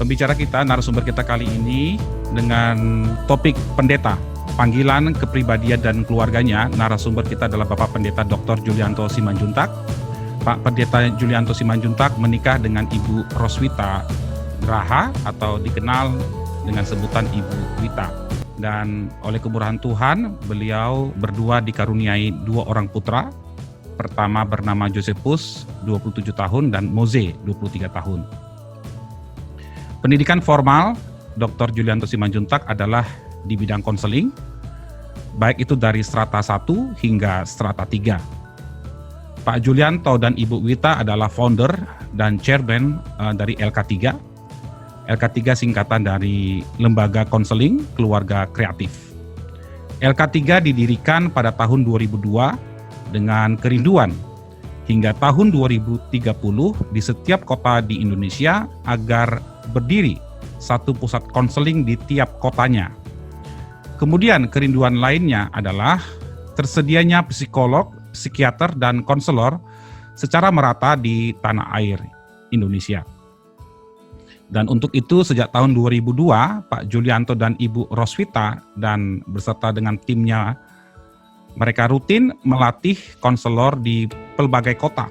Pembicara kita, narasumber kita kali ini dengan topik pendeta, panggilan kepribadian dan keluarganya. Narasumber kita adalah Bapak Pendeta Dr. Julianto Simanjuntak. Pak Pendeta Julianto Simanjuntak menikah dengan Ibu Roswita Graha atau dikenal dengan sebutan Ibu Wita. Dan oleh kemurahan Tuhan, beliau berdua dikaruniai 2 orang putra. Pertama bernama Josephus, 27 tahun, dan Moze, 23 tahun. Pendidikan formal Dr. Julianto Simanjuntak adalah di bidang konseling, baik itu dari strata 1 hingga strata 3. Pak Julianto dan Ibu Wita adalah founder dan chairman dari LK3. LK3 singkatan dari Lembaga Konseling Keluarga Kreatif. LK3 didirikan pada tahun 2002 dengan kerinduan hingga tahun 2030 di setiap kota di Indonesia agar berdiri satu pusat konseling di tiap kotanya. Kemudian kerinduan lainnya adalah tersedianya psikolog, psikiater, dan konselor secara merata di tanah air Indonesia. Dan untuk itu sejak tahun 2002, Pak Julianto dan Ibu Roswita dan beserta dengan timnya, mereka rutin melatih konselor di pelbagai kota.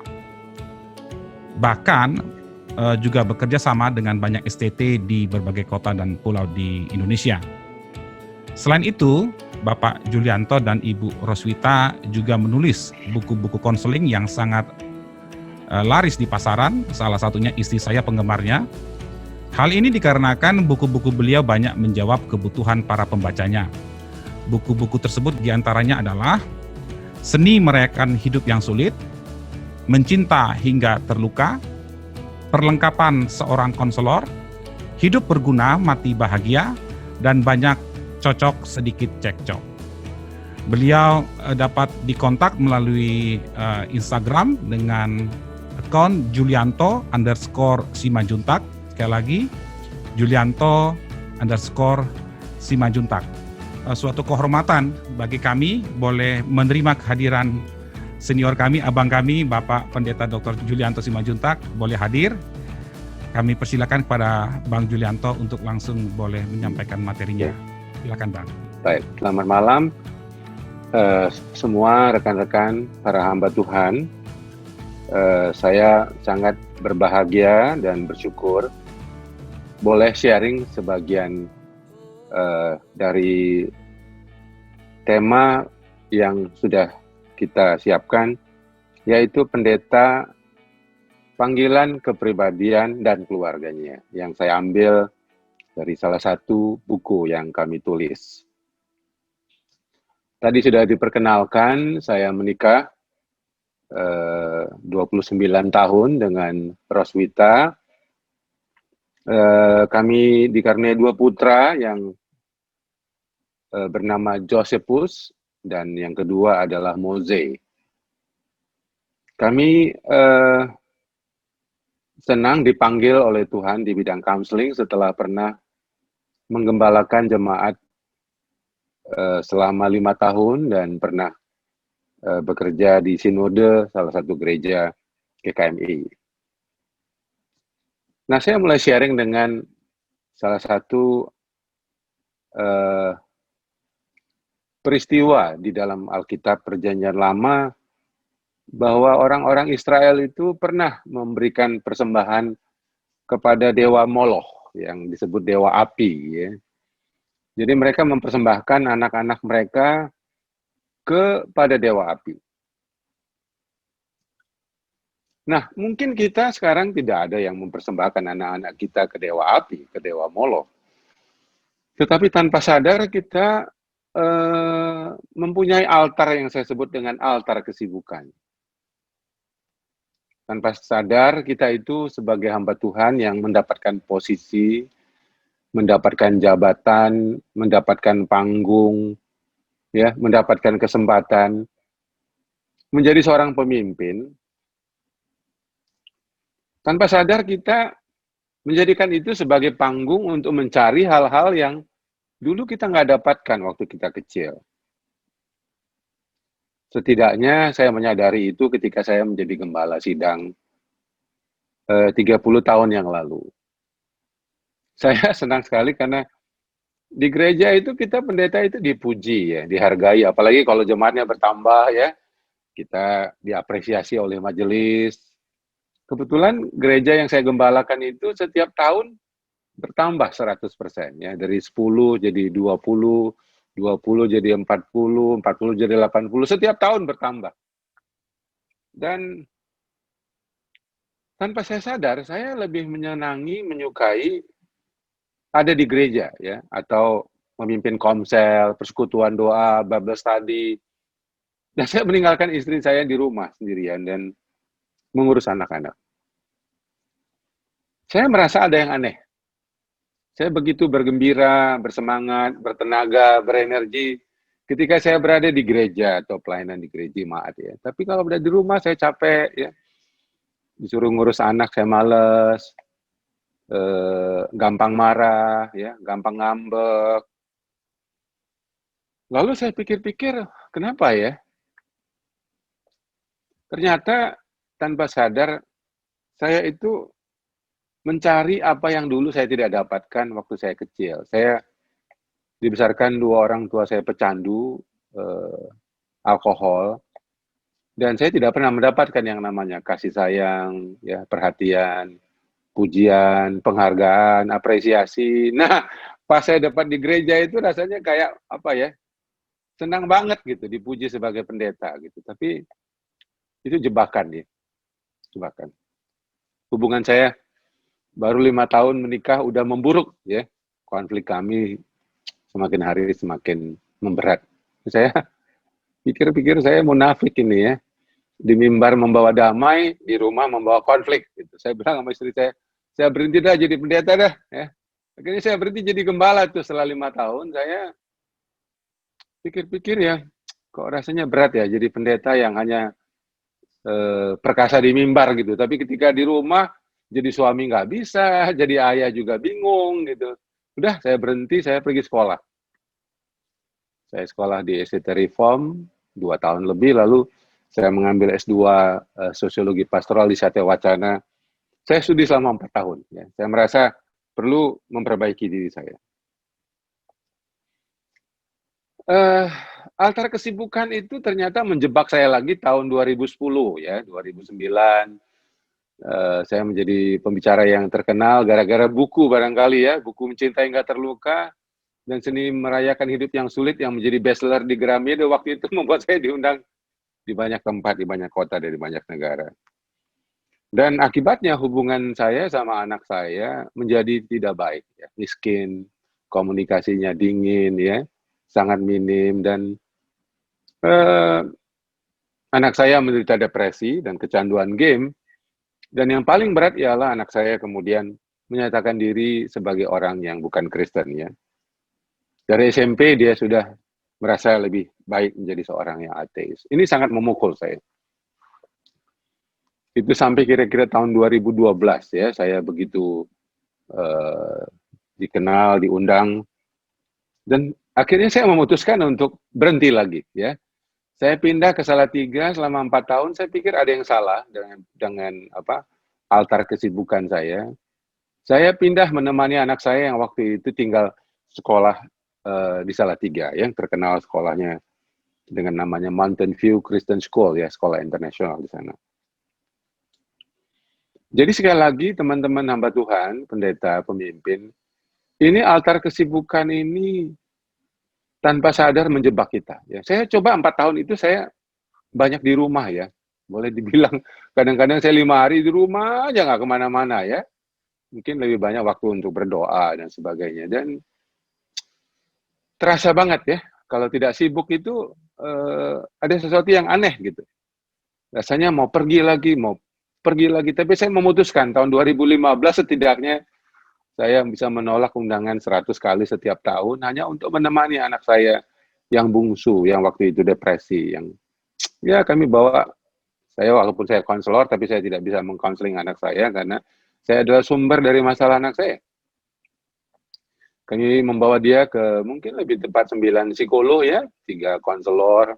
Bahkan juga bekerja sama dengan banyak STT di berbagai kota dan pulau di Indonesia. Selain itu, Bapak Julianto dan Ibu Roswita juga menulis buku-buku konseling yang sangat laris di pasaran, salah satunya istri saya penggemarnya. Hal ini dikarenakan buku-buku beliau banyak menjawab kebutuhan para pembacanya. Buku-buku tersebut diantaranya adalah Seni Merayakan Hidup yang Sulit, Mencinta Hingga Terluka, Perlengkapan Seorang Konselor, Hidup Berguna Mati Bahagia, dan banyak cocok sedikit cekcok. Beliau dapat dikontak melalui Instagram dengan akun Julianto_Simanjuntak. Sekali lagi, Julianto_Simanjuntak. Suatu kehormatan bagi kami boleh menerima kehadiran senior kami, abang kami, Bapak Pendeta Dr. Julianto Simanjuntak, boleh hadir. Kami persilakan kepada Bang Julianto untuk langsung boleh menyampaikan materinya. Silakan Bang. Baik, selamat malam semua rekan-rekan para hamba Tuhan. Saya sangat berbahagia dan bersyukur boleh sharing sebagian dari tema yang sudah kita siapkan, yaitu pendeta, panggilan kepribadian dan keluarganya, yang saya ambil dari salah satu buku yang kami tulis. Tadi sudah diperkenalkan, saya menikah 29 tahun dengan Roswita. Kami dikaruniai 2 putra yang bernama Josephus dan yang kedua adalah Moze. Kami senang dipanggil oleh Tuhan di bidang counseling setelah pernah menggembalakan jemaat selama 5 tahun dan pernah bekerja di sinode salah satu gereja GKMI. Nah, saya mulai sharing dengan salah satu peristiwa di dalam Alkitab Perjanjian Lama, bahwa orang-orang Israel itu pernah memberikan persembahan kepada dewa Moloch yang disebut dewa api. Ya. Jadi mereka mempersembahkan anak-anak mereka kepada dewa api. Nah, mungkin kita sekarang tidak ada yang mempersembahkan anak-anak kita ke dewa api, ke dewa Moloch. Tetapi tanpa sadar kita mempunyai altar yang saya sebut dengan altar kesibukan. Tanpa sadar kita itu sebagai hamba Tuhan yang mendapatkan posisi, mendapatkan jabatan, mendapatkan panggung, ya, mendapatkan kesempatan menjadi seorang pemimpin. Tanpa sadar kita menjadikan itu sebagai panggung untuk mencari hal-hal yang dulu kita nggak dapatkan waktu kita kecil. Setidaknya saya menyadari itu ketika saya menjadi gembala sidang 30 tahun yang lalu. Saya senang sekali karena di gereja itu kita pendeta itu dipuji ya, dihargai, apalagi kalau jemaatnya bertambah ya, kita diapresiasi oleh majelis. Kebetulan gereja yang saya gembalakan itu setiap tahun bertambah 100% ya, dari 10 jadi 20, 20 jadi 40, 40 jadi 80, setiap tahun bertambah. Dan tanpa saya sadar, saya lebih menyenangi, menyukai ada di gereja ya, atau memimpin komsel, persekutuan doa, Bible study. Dan saya meninggalkan istri saya di rumah sendirian dan mengurus anak-anak. Saya merasa ada yang aneh. Saya begitu bergembira, bersemangat, bertenaga, berenergi ketika saya berada di gereja atau pelayanan di gereja jemaat ya. Tapi kalau berada di rumah saya capek ya. Disuruh ngurus anak saya males, gampang marah ya, gampang ngambek. Lalu saya pikir-pikir, kenapa ya? Ternyata tanpa sadar saya itu mencari apa yang dulu saya tidak dapatkan waktu saya kecil. Saya dibesarkan dua orang tua saya pecandu alkohol, dan saya tidak pernah mendapatkan yang namanya kasih sayang, ya, perhatian, pujian, penghargaan, apresiasi. Nah, pas saya dapat di gereja itu rasanya kayak apa ya? Senang banget gitu dipuji sebagai pendeta gitu. Tapi itu jebakan ya, jebakan. Hubungan saya baru 5 tahun menikah udah memburuk ya. Konflik kami semakin hari semakin memberat. Saya pikir-pikir saya munafik ini ya. Di mimbar membawa damai, di rumah membawa konflik. Gitu. Saya bilang sama istri saya berhenti dah jadi pendeta dah. Ya. Akhirnya saya berhenti jadi gembala tuh setelah 5 tahun. Saya pikir-pikir ya, kok rasanya berat ya jadi pendeta yang hanya perkasa di mimbar gitu. Tapi ketika di rumah jadi suami nggak bisa, jadi ayah juga bingung gitu. Udah saya berhenti, saya pergi sekolah. Saya sekolah di STT Reform 2 tahun lebih, lalu saya mengambil S2 Sosiologi Pastoral di Satya Wacana. Saya studi selama 4 tahun. Ya. Saya merasa perlu memperbaiki diri saya. Altar kesibukan itu ternyata menjebak saya lagi tahun 2010 ya, 2009. Saya menjadi pembicara yang terkenal gara-gara buku barangkali ya, buku Mencintai Nggak Terluka dan Seni Merayakan Hidup yang Sulit yang menjadi bestseller di Gramedia waktu itu membuat saya diundang di banyak tempat, di banyak kota, dari banyak negara. Dan akibatnya hubungan saya sama anak saya menjadi tidak baik, ya. Miskin, komunikasinya dingin, ya, sangat minim, dan anak saya menderita depresi dan kecanduan game. Dan yang paling berat ialah anak saya kemudian menyatakan diri sebagai orang yang bukan Kristen, ya. Dari SMP dia sudah merasa lebih baik menjadi seorang yang ateis. Ini sangat memukul saya. Itu sampai kira-kira tahun 2012 ya, saya begitu dikenal, diundang, dan akhirnya saya memutuskan untuk berhenti lagi ya. Saya pindah ke Salatiga selama 4 tahun. Saya pikir ada yang salah dengan apa altar kesibukan saya. Saya pindah menemani anak saya yang waktu itu tinggal sekolah di Salatiga, yang terkenal sekolahnya dengan namanya Mountain View Christian School ya, sekolah internasional di sana. Jadi sekali lagi teman-teman hamba Tuhan, pendeta, pemimpin, ini altar kesibukan ini tanpa sadar menjebak kita. Ya, saya coba 4 tahun itu saya banyak di rumah ya. Boleh dibilang kadang-kadang saya 5 hari di rumah aja nggak kemana-mana ya. Mungkin lebih banyak waktu untuk berdoa dan sebagainya. Dan terasa banget ya, kalau tidak sibuk itu ada sesuatu yang aneh gitu. Rasanya mau pergi lagi, tapi saya memutuskan tahun 2015 setidaknya saya bisa menolak undangan 100 kali setiap tahun hanya untuk menemani anak saya yang bungsu, yang waktu itu depresi, yang ya kami bawa, saya walaupun saya konselor, tapi saya tidak bisa mengkonseling anak saya karena saya adalah sumber dari masalah anak saya. Kami membawa dia ke mungkin lebih tepat 9 psikolog ya, 3 konselor,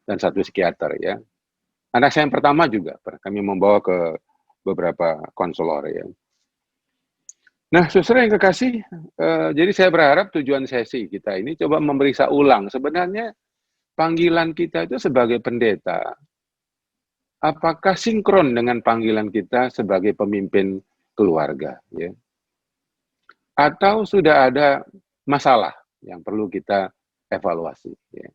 dan 1 psikiater ya. Anak saya yang pertama juga kami membawa ke beberapa konselor ya. Nah, saudara yang kekasih, jadi saya berharap tujuan sesi kita ini coba memeriksa ulang sebenarnya panggilan kita itu sebagai pendeta, apakah sinkron dengan panggilan kita sebagai pemimpin keluarga, ya? Atau sudah ada masalah yang perlu kita evaluasi, ya.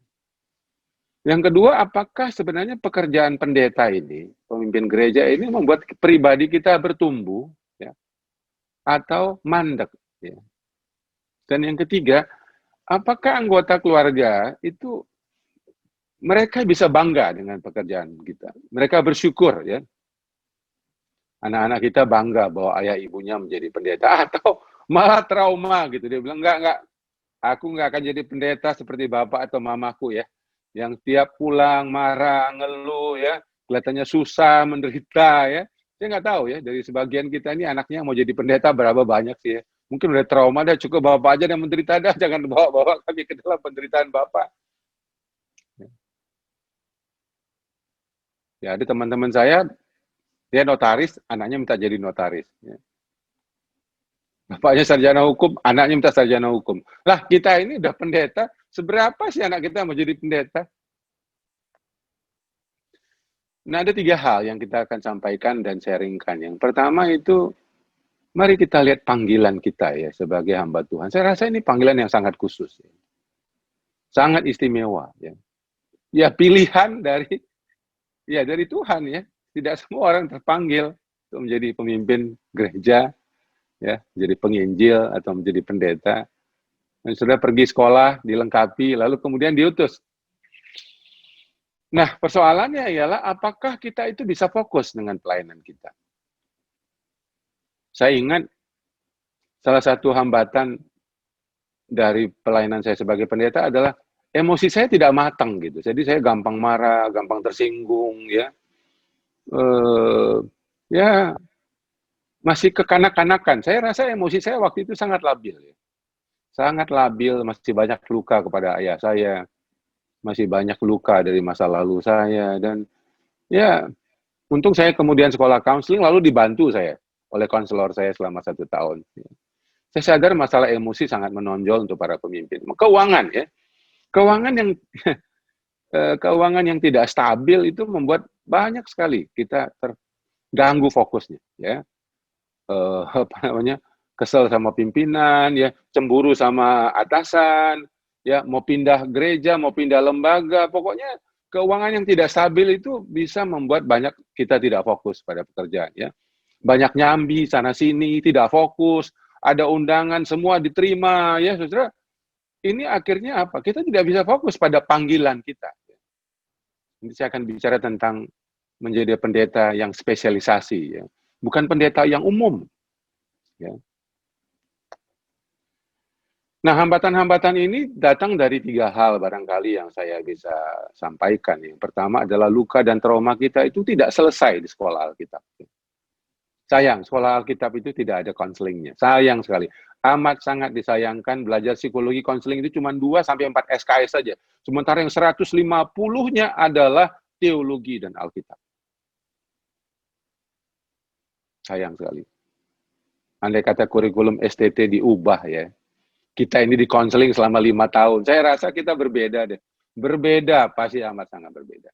Yang kedua, apakah sebenarnya pekerjaan pendeta ini, pemimpin gereja ini membuat pribadi kita bertumbuh, ya, atau mandek, ya. Dan yang ketiga, apakah anggota keluarga itu mereka bisa bangga dengan pekerjaan kita. Mereka bersyukur, ya. Anak-anak kita bangga bahwa ayah ibunya menjadi pendeta, atau malah trauma gitu. Dia bilang, enggak, aku enggak akan jadi pendeta seperti bapak atau mamaku, ya. Yang tiap pulang marah, ngeluh, ya. Kelihatannya susah, menderita, ya. Saya nggak tahu, ya, dari sebagian kita ini anaknya mau jadi pendeta berapa banyak sih, ya. Mungkin udah trauma, dah cukup bapak aja yang menderita, dah jangan bawa-bawa kami ke dalam penderitaan bapak. Ya, ada teman-teman saya, dia notaris, anaknya minta jadi notaris, ya. Bapaknya sarjana hukum, anaknya minta sarjana hukum. Lah, kita ini udah pendeta, seberapa sih anak kita mau jadi pendeta? Nah, ada 3 hal yang kita akan sampaikan dan sharingkan. Yang pertama itu, mari kita lihat panggilan kita, ya, sebagai hamba Tuhan. Saya rasa ini panggilan yang sangat khusus, ya. Sangat istimewa, ya. Ya, pilihan dari Tuhan, ya. Tidak semua orang terpanggil untuk menjadi pemimpin gereja, ya, jadi penginjil atau menjadi pendeta. Dan sudah pergi sekolah, dilengkapi, lalu kemudian diutus. Nah, persoalannya ialah apakah kita itu bisa fokus dengan pelayanan kita. Saya ingat salah satu hambatan dari pelayanan saya sebagai pendeta adalah emosi saya tidak matang gitu. Jadi saya gampang marah, gampang tersinggung, ya. Ya, masih kekanak-kanakan. Saya rasa emosi saya waktu itu sangat labil, ya. Sangat labil, masih banyak luka kepada ayah saya, masih banyak luka dari masa lalu saya, dan ya, untung saya kemudian sekolah counseling, lalu dibantu saya oleh konselor saya selama 1 tahun. Saya sadar masalah emosi sangat menonjol untuk para pemimpin. Keuangan, ya, keuangan yang keuangan yang tidak stabil itu membuat banyak sekali kita terganggu fokusnya, ya. Apa namanya, kesel sama pimpinan, ya, cemburu sama atasan, ya, mau pindah gereja, mau pindah lembaga, pokoknya keuangan yang tidak stabil itu bisa membuat banyak kita tidak fokus pada pekerjaan, ya. Banyak nyambi sana sini, tidak fokus, ada undangan semua diterima, ya, saudara. Ini akhirnya apa? Kita tidak bisa fokus pada panggilan kita. Ini saya akan bicara tentang menjadi pendeta yang spesialisasi, ya. Bukan pendeta yang umum, ya. Nah, hambatan-hambatan ini datang dari 3 hal barangkali yang saya bisa sampaikan. Yang pertama adalah luka dan trauma kita itu tidak selesai di sekolah Alkitab. Sayang, sekolah Alkitab itu tidak ada konselingnya. Sayang sekali. Amat sangat disayangkan belajar psikologi konseling itu cuma 2-4 SKS saja. Sementara yang 150-nya adalah teologi dan Alkitab. Sayang sekali. Andai kata kurikulum STT diubah, ya, kita ini di konseling selama 5 tahun. Saya rasa kita berbeda deh. Berbeda, pasti amat sangat berbeda.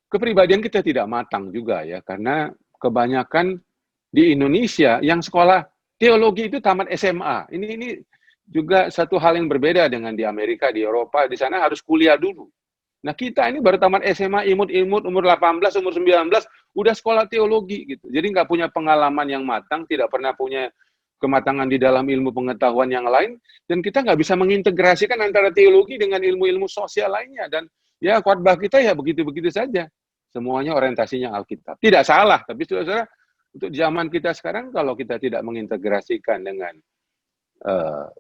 Kepribadian kita tidak matang juga, ya, karena kebanyakan di Indonesia yang sekolah teologi itu tamat SMA. Ini juga satu hal yang berbeda dengan di Amerika, di Eropa. Di sana harus kuliah dulu. Nah, kita ini baru tamat SMA, imut-imut, umur 18, umur 19, udah sekolah teologi gitu. Jadi nggak punya pengalaman yang matang, tidak pernah punya kematangan di dalam ilmu pengetahuan yang lain, dan kita nggak bisa mengintegrasikan antara teologi dengan ilmu-ilmu sosial lainnya. Dan ya, khotbah kita ya begitu-begitu saja. Semuanya orientasinya Alkitab. Tidak salah, tapi saudara, untuk zaman kita sekarang, kalau kita tidak mengintegrasikan dengan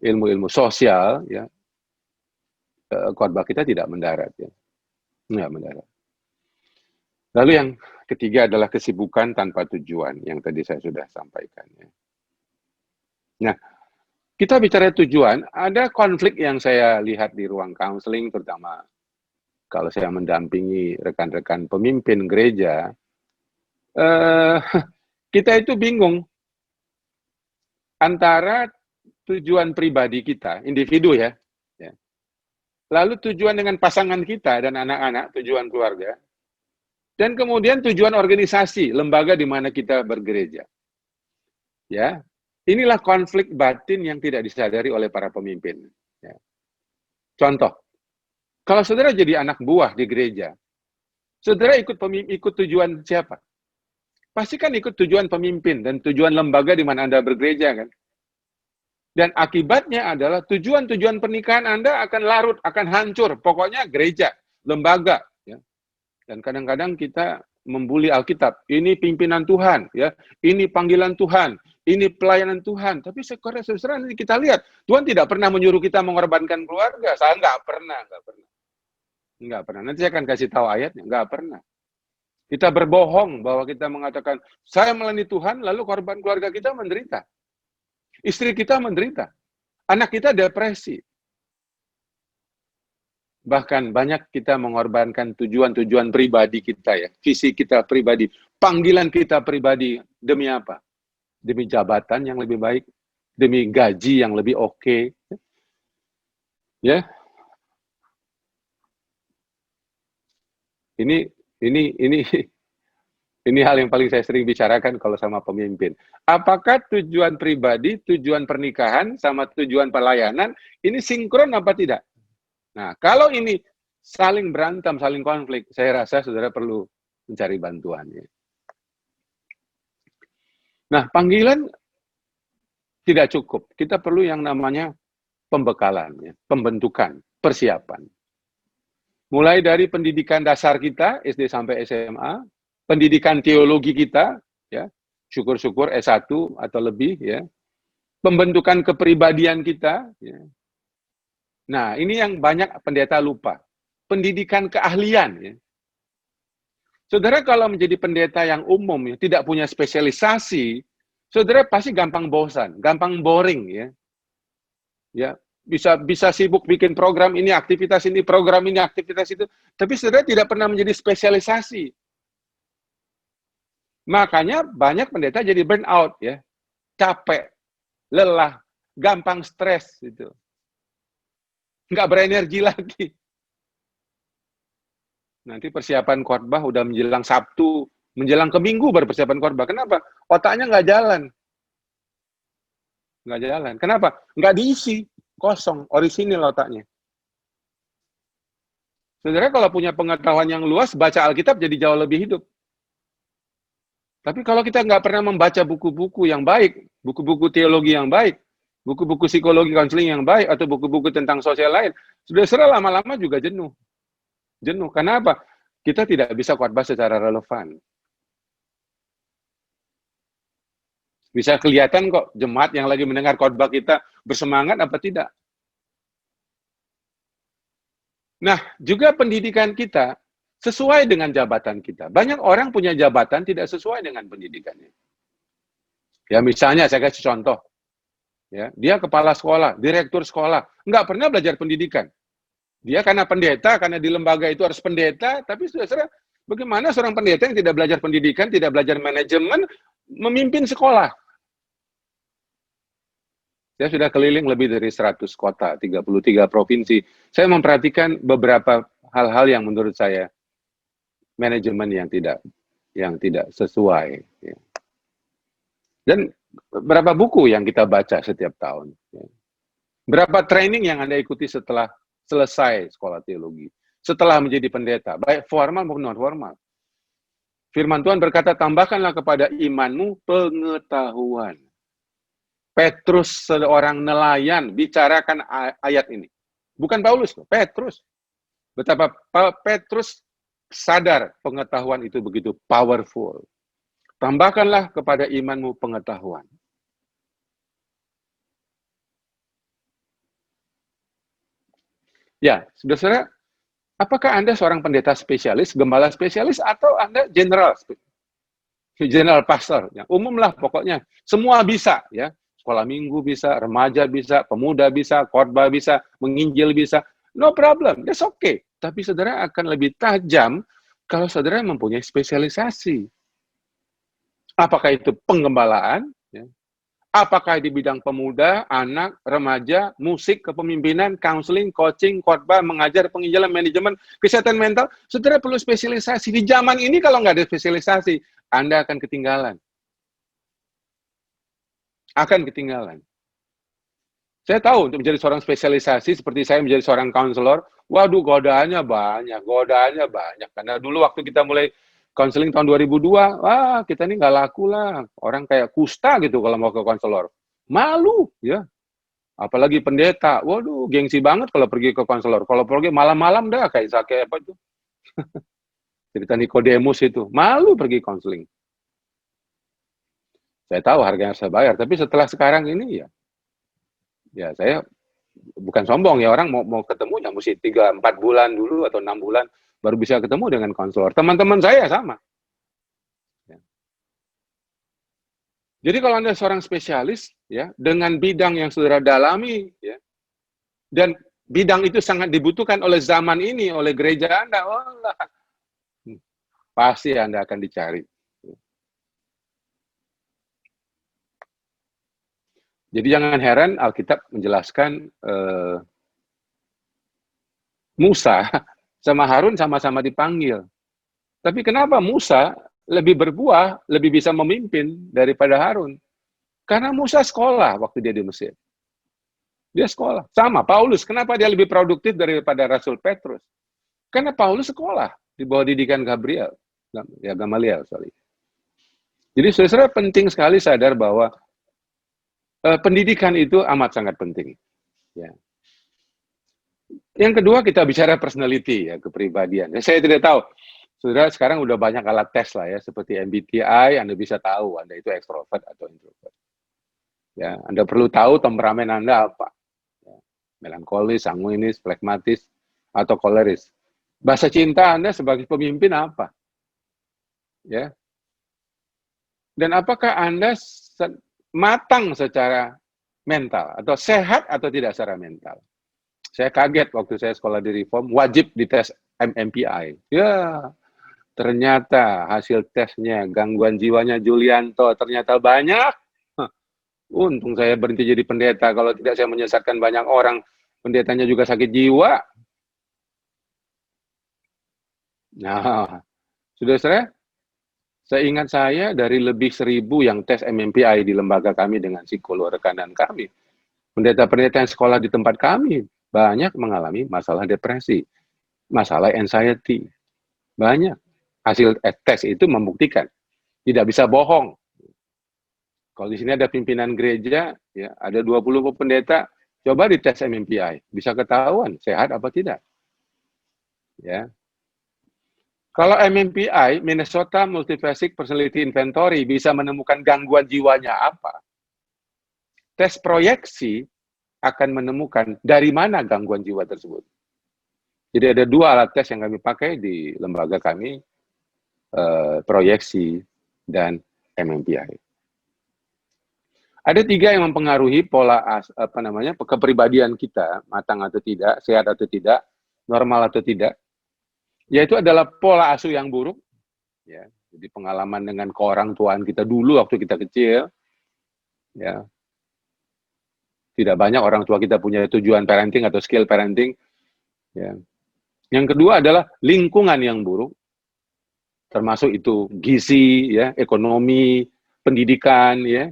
ilmu-ilmu sosial, ya, khotbah kita tidak mendarat, ya. Nggak mendarat. Lalu yang ketiga adalah kesibukan tanpa tujuan, yang tadi saya sudah sampaikan, ya. Nah, kita bicara tujuan, ada konflik yang saya lihat di ruang counseling, terutama kalau saya mendampingi rekan-rekan pemimpin gereja, kita itu bingung. antara tujuan pribadi kita, individu ya, lalu tujuan dengan pasangan kita dan anak-anak, tujuan keluarga, dan kemudian tujuan organisasi, lembaga di mana kita bergereja. Ya, inilah konflik batin yang tidak disadari oleh para pemimpin. Ya. Contoh, kalau saudara jadi anak buah di gereja, saudara ikut tujuan siapa? Pasti kan ikut tujuan pemimpin dan tujuan lembaga di mana Anda bergereja kan. Dan akibatnya adalah tujuan-tujuan pernikahan Anda akan larut, akan hancur. Pokoknya gereja, lembaga. Ya. Dan kadang-kadang kita membuli Alkitab. Ini pimpinan Tuhan, ya. Ini panggilan Tuhan, ini pelayanan Tuhan. Tapi saudara nanti kita lihat, Tuhan tidak pernah menyuruh kita mengorbankan keluarga. Saya nggak pernah. Nggak pernah. Nanti saya akan kasih tahu ayatnya. Nggak pernah. Kita berbohong bahwa kita mengatakan, saya melayani Tuhan, lalu korban keluarga kita menderita. Istri kita menderita. Anak kita depresi. Bahkan banyak kita mengorbankan tujuan-tujuan pribadi kita ya. Visi kita pribadi. Panggilan kita pribadi. Demi apa? Demi jabatan yang lebih baik. Demi gaji yang lebih oke. Ya. Ini hal yang paling saya sering bicarakan kalau sama pemimpin. Apakah tujuan pribadi, tujuan pernikahan, sama tujuan pelayanan, ini sinkron apa tidak? Nah, kalau ini saling berantem, saling konflik, saya rasa saudara perlu mencari bantuan. Ya. Nah, panggilan tidak cukup. Kita perlu yang namanya pembekalan, ya, pembentukan, persiapan. Mulai dari pendidikan dasar kita, SD sampai SMA, pendidikan teologi kita, ya, syukur-syukur S1 atau lebih, ya, pembentukan kepribadian kita. Ya. Nah, ini yang banyak pendeta lupa. Pendidikan keahlian. Ya. Saudara kalau menjadi pendeta yang umum, ya, tidak punya spesialisasi, saudara pasti gampang bosan, gampang boring. Ya. Ya. Bisa sibuk bikin program ini, aktivitas ini, program ini, aktivitas itu. Tapi saudara tidak pernah menjadi spesialisasi. Makanya banyak pendeta jadi burnout, ya, capek, lelah, gampang stres, gitu, nggak berenergi lagi. Nanti persiapan khotbah udah menjelang Sabtu, menjelang ke Minggu baru persiapan khotbah. Kenapa? Otaknya nggak jalan, Kenapa? Nggak diisi, kosong, orisinil otaknya. Saudara kalau punya pengetahuan yang luas, baca Alkitab jadi jauh lebih hidup. Tapi kalau kita nggak pernah membaca buku-buku yang baik, buku-buku teologi yang baik, buku-buku psikologi konseling yang baik, atau buku-buku tentang sosial lain, sudah lama-lama juga jenuh. Jenuh, kenapa? Kita tidak bisa khotbah secara relevan. Bisa kelihatan kok jemaat yang lagi mendengar khotbah kita bersemangat apa tidak. Nah, juga pendidikan kita sesuai dengan jabatan kita. Banyak orang punya jabatan tidak sesuai dengan pendidikannya. Ya, misalnya saya kasih contoh. Ya, dia kepala sekolah, direktur sekolah, nggak pernah belajar pendidikan. Dia karena pendeta, karena di lembaga itu harus pendeta, tapi saudara, bagaimana seorang pendeta yang tidak belajar pendidikan, tidak belajar manajemen, memimpin sekolah? Saya sudah keliling lebih dari 100 kota, 33 provinsi. Saya memperhatikan beberapa hal-hal yang menurut saya manajemen yang tidak sesuai. Ya. Dan berapa buku yang kita baca setiap tahun. Ya. Berapa training yang Anda ikuti setelah selesai sekolah teologi. Setelah menjadi pendeta, baik formal maupun non-formal. Firman Tuhan berkata, tambahkanlah kepada imanmu pengetahuan. Petrus, seorang nelayan, bicarakan ayat ini. Bukan Paulus, Petrus. Betapa Petrus sadar pengetahuan itu begitu powerful. Tambahkanlah kepada imanmu pengetahuan. Ya, saudara, apakah Anda seorang pendeta spesialis, gembala spesialis, atau Anda general pastor? Ya, umum lah pokoknya. Semua bisa, ya. Sekolah minggu bisa, remaja bisa, pemuda bisa, khotbah bisa, menginjil bisa. No problem, that's okay. Tapi saudara akan lebih tajam kalau saudara mempunyai spesialisasi. Apakah itu penggembalaan, ya? Apakah di bidang pemuda, anak, remaja, musik, kepemimpinan, counseling, coaching, khotbah, mengajar, penginjilan, manajemen, kesehatan mental, saudara perlu spesialisasi. Di zaman ini kalau nggak ada spesialisasi, Anda akan ketinggalan. Akan ketinggalan. Saya tahu untuk menjadi seorang spesialisasi seperti saya menjadi seorang konselor, waduh godaannya banyak. Karena dulu waktu kita mulai konseling tahun 2002, wah kita ini nggak laku lah. Orang kayak kusta gitu kalau mau ke konselor. Malu, ya. Apalagi pendeta, waduh gengsi banget kalau pergi ke konselor. Kalau pergi malam-malam dah kayak apa itu. Cerita Nikodemus itu, malu pergi konseling. Saya tahu harganya saya bayar, tapi setelah sekarang ini ya saya bukan sombong ya, orang mau ketemu ya mesti 3-4 bulan dulu atau 6 bulan baru bisa ketemu dengan konselor. Teman-teman saya sama. Ya. Jadi kalau Anda seorang spesialis ya dengan bidang yang saudara dalami ya dan bidang itu sangat dibutuhkan oleh zaman ini, oleh gereja Anda, pasti Anda akan dicari. Jadi jangan heran Alkitab menjelaskan Musa sama Harun sama-sama dipanggil. Tapi kenapa Musa lebih berbuah, lebih bisa memimpin daripada Harun? Karena Musa sekolah waktu dia di Mesir. Dia sekolah. Sama, Paulus. Kenapa dia lebih produktif daripada Rasul Petrus? Karena Paulus sekolah di bawah didikan Gamaliel. Jadi saudara penting sekali sadar bahwa pendidikan itu amat sangat penting. Ya. Yang kedua kita bicara personality, ya, kepribadian. Saya tidak tahu, saudara sekarang udah banyak alat tes lah ya, seperti MBTI, Anda bisa tahu Anda itu ekstrovert atau introvert. Ya, Anda perlu tahu temperamen Anda apa. Ya, melankolis, sanguinis, flekmatis, atau koleris. Bahasa cinta Anda sebagai pemimpin apa? Ya. Dan apakah Anda matang secara mental atau sehat atau tidak secara mental? Saya kaget waktu saya sekolah di Reform, wajib dites MMPI. Ya, ternyata hasil tesnya gangguan jiwanya Julianto ternyata banyak. Untung saya berhenti jadi pendeta, kalau tidak saya menyesatkan banyak orang, pendetanya juga sakit jiwa. Nah, saudara, seingat saya dari lebih 1.000 yang tes MMPI di lembaga kami dengan psikolog rekanan kami, pendeta-pendeta yang sekolah di tempat kami banyak mengalami masalah depresi, masalah anxiety. Banyak. Hasil tes itu membuktikan. Tidak bisa bohong. Kalau di sini ada pimpinan gereja, ya, ada 20 pendeta, coba dites MMPI. Bisa ketahuan sehat apa tidak. Ya. Kalau MMPI, Minnesota Multifaceted Personality Inventory, bisa menemukan gangguan jiwanya apa. Tes proyeksi akan menemukan dari mana gangguan jiwa tersebut. Jadi ada 2 alat tes yang kami pakai di lembaga kami, proyeksi dan MMPI. Ada 3 yang mempengaruhi pola kepribadian kita, matang atau tidak, sehat atau tidak, normal atau tidak. Yaitu adalah pola asuh yang buruk, ya. Jadi pengalaman dengan orang tuaan kita dulu waktu kita kecil, ya. Tidak banyak orang tua kita punya tujuan parenting atau skill parenting, ya. Yang kedua adalah lingkungan yang buruk, termasuk itu gizi, ya, ekonomi, pendidikan, ya.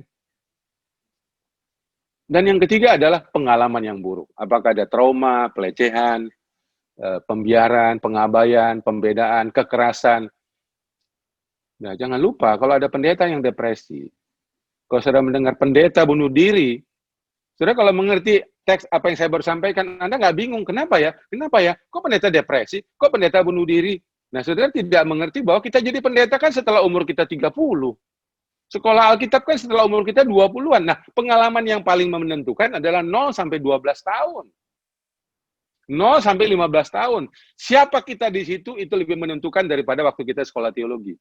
Dan yang ketiga adalah pengalaman yang buruk. Apakah ada trauma, pelecehan, pembiaran, pengabaian, pembedaan, kekerasan. Nah, jangan lupa kalau ada pendeta yang depresi, kalau saudara mendengar pendeta bunuh diri, saudara kalau mengerti teks apa yang saya baru sampaikan, Anda nggak bingung, kenapa ya? Kenapa ya? Kok pendeta depresi? Kok pendeta bunuh diri? Nah, saudara tidak mengerti bahwa kita jadi pendeta kan setelah umur kita 30. Sekolah Alkitab kan setelah umur kita 20-an. Nah, pengalaman yang paling menentukan adalah 0 sampai 12 tahun. 0 sampai 15 tahun. Siapa kita di situ itu lebih menentukan daripada waktu kita sekolah teologi.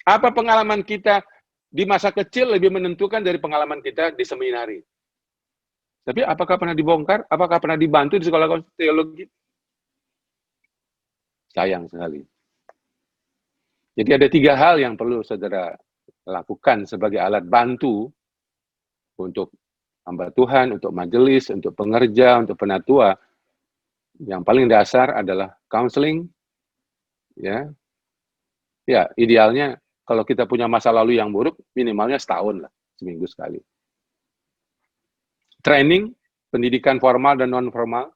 Apa pengalaman kita di masa kecil lebih menentukan dari pengalaman kita di seminari. Tapi apakah pernah dibongkar? Apakah pernah dibantu di sekolah teologi? Sayang sekali. Jadi ada 3 hal yang perlu saudara lakukan sebagai alat bantu untuk hamba Tuhan, untuk majelis, untuk pengerja, untuk penatua, yang paling dasar adalah counseling, ya. Ya, idealnya kalau kita punya masa lalu yang buruk, minimalnya setahun lah, seminggu sekali. Training, pendidikan formal dan non formal.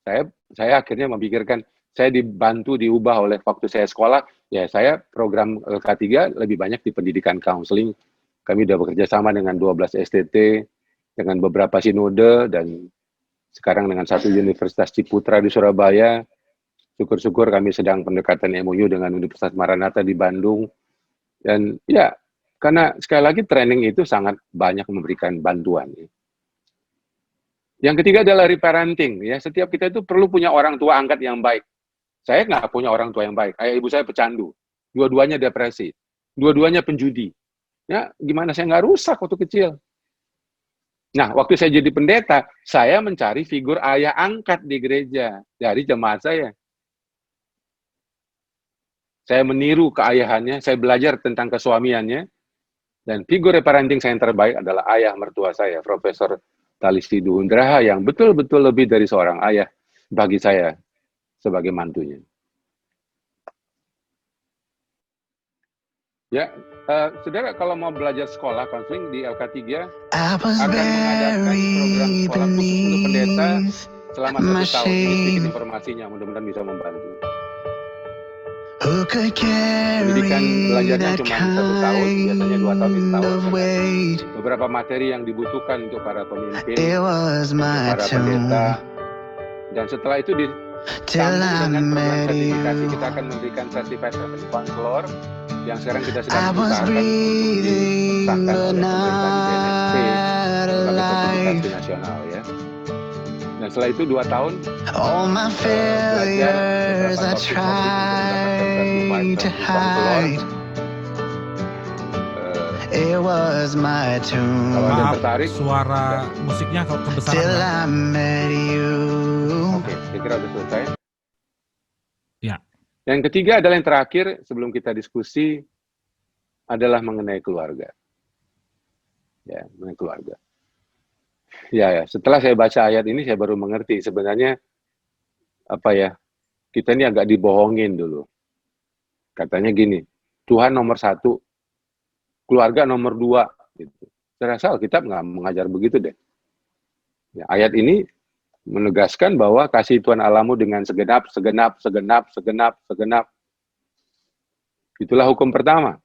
Saya akhirnya memikirkan, saya dibantu diubah oleh waktu saya sekolah, ya saya program K3 lebih banyak di pendidikan counseling. Kami sudah bekerja sama dengan 12 STT, dengan beberapa sinode, dan sekarang dengan satu Universitas Ciputra di Surabaya. Syukur-syukur kami sedang pendekatan MOU dengan Universitas Maranatha di Bandung. Dan ya, karena sekali lagi training itu sangat banyak memberikan bantuan. Yang ketiga adalah reparenting. Ya, setiap kita itu perlu punya orang tua angkat yang baik. Saya nggak punya orang tua yang baik. Ayah ibu saya pecandu. Dua-duanya depresi. Dua-duanya penjudi. Ya, gimana saya nggak rusak waktu kecil. Nah, waktu saya jadi pendeta, saya mencari figur ayah angkat di gereja dari jemaat saya. Saya meniru keayahannya, saya belajar tentang kesuamiannya, dan figur reparenting saya yang terbaik adalah ayah mertua saya, Profesor Talisti Duhundraha, yang betul-betul lebih dari seorang ayah bagi saya sebagai mantunya. Ya, saudara kalau mau belajar sekolah konseling di LK3 akan mengadakan program sekolah khusus untuk pendeta selama 1 tahun. Ini sedikit informasinya, mudah-mudahan bisa membantu. Pendidikan belajarnya cuma 1 tahun, biasanya 2 tahun di setahun. Beberapa materi yang dibutuhkan untuk para pemimpin, untuk para pendeta, dan setelah itu disambung dengan program sertifikasi. Kita akan memberikan Certified Family Counselor yang sekarang kita sedang usahakan untuk disahkan oleh pemerintah di BNSP sebagai sertifikasi nasional, ya. Dan setelah itu 2 tahun belajar beberapa topik untuk mendapatkan Certified Family Counselor. Kalau ada yang tertarik, suara musiknya kalau kebesaran. Oke, saya kira sudah selesai. Ya. Yang ketiga adalah yang terakhir sebelum kita diskusi adalah mengenai keluarga. Ya, mengenai keluarga. Ya, setelah saya baca ayat ini saya baru mengerti sebenarnya apa ya, kita ini agak dibohongin dulu. Katanya gini, Tuhan nomor 1, keluarga nomor 2. Gitu. Saya rasa Alkitab nggak mengajar begitu deh. Ya, ayat ini menegaskan bahwa kasih Tuhan Allahmu dengan segenap. Itulah hukum pertama.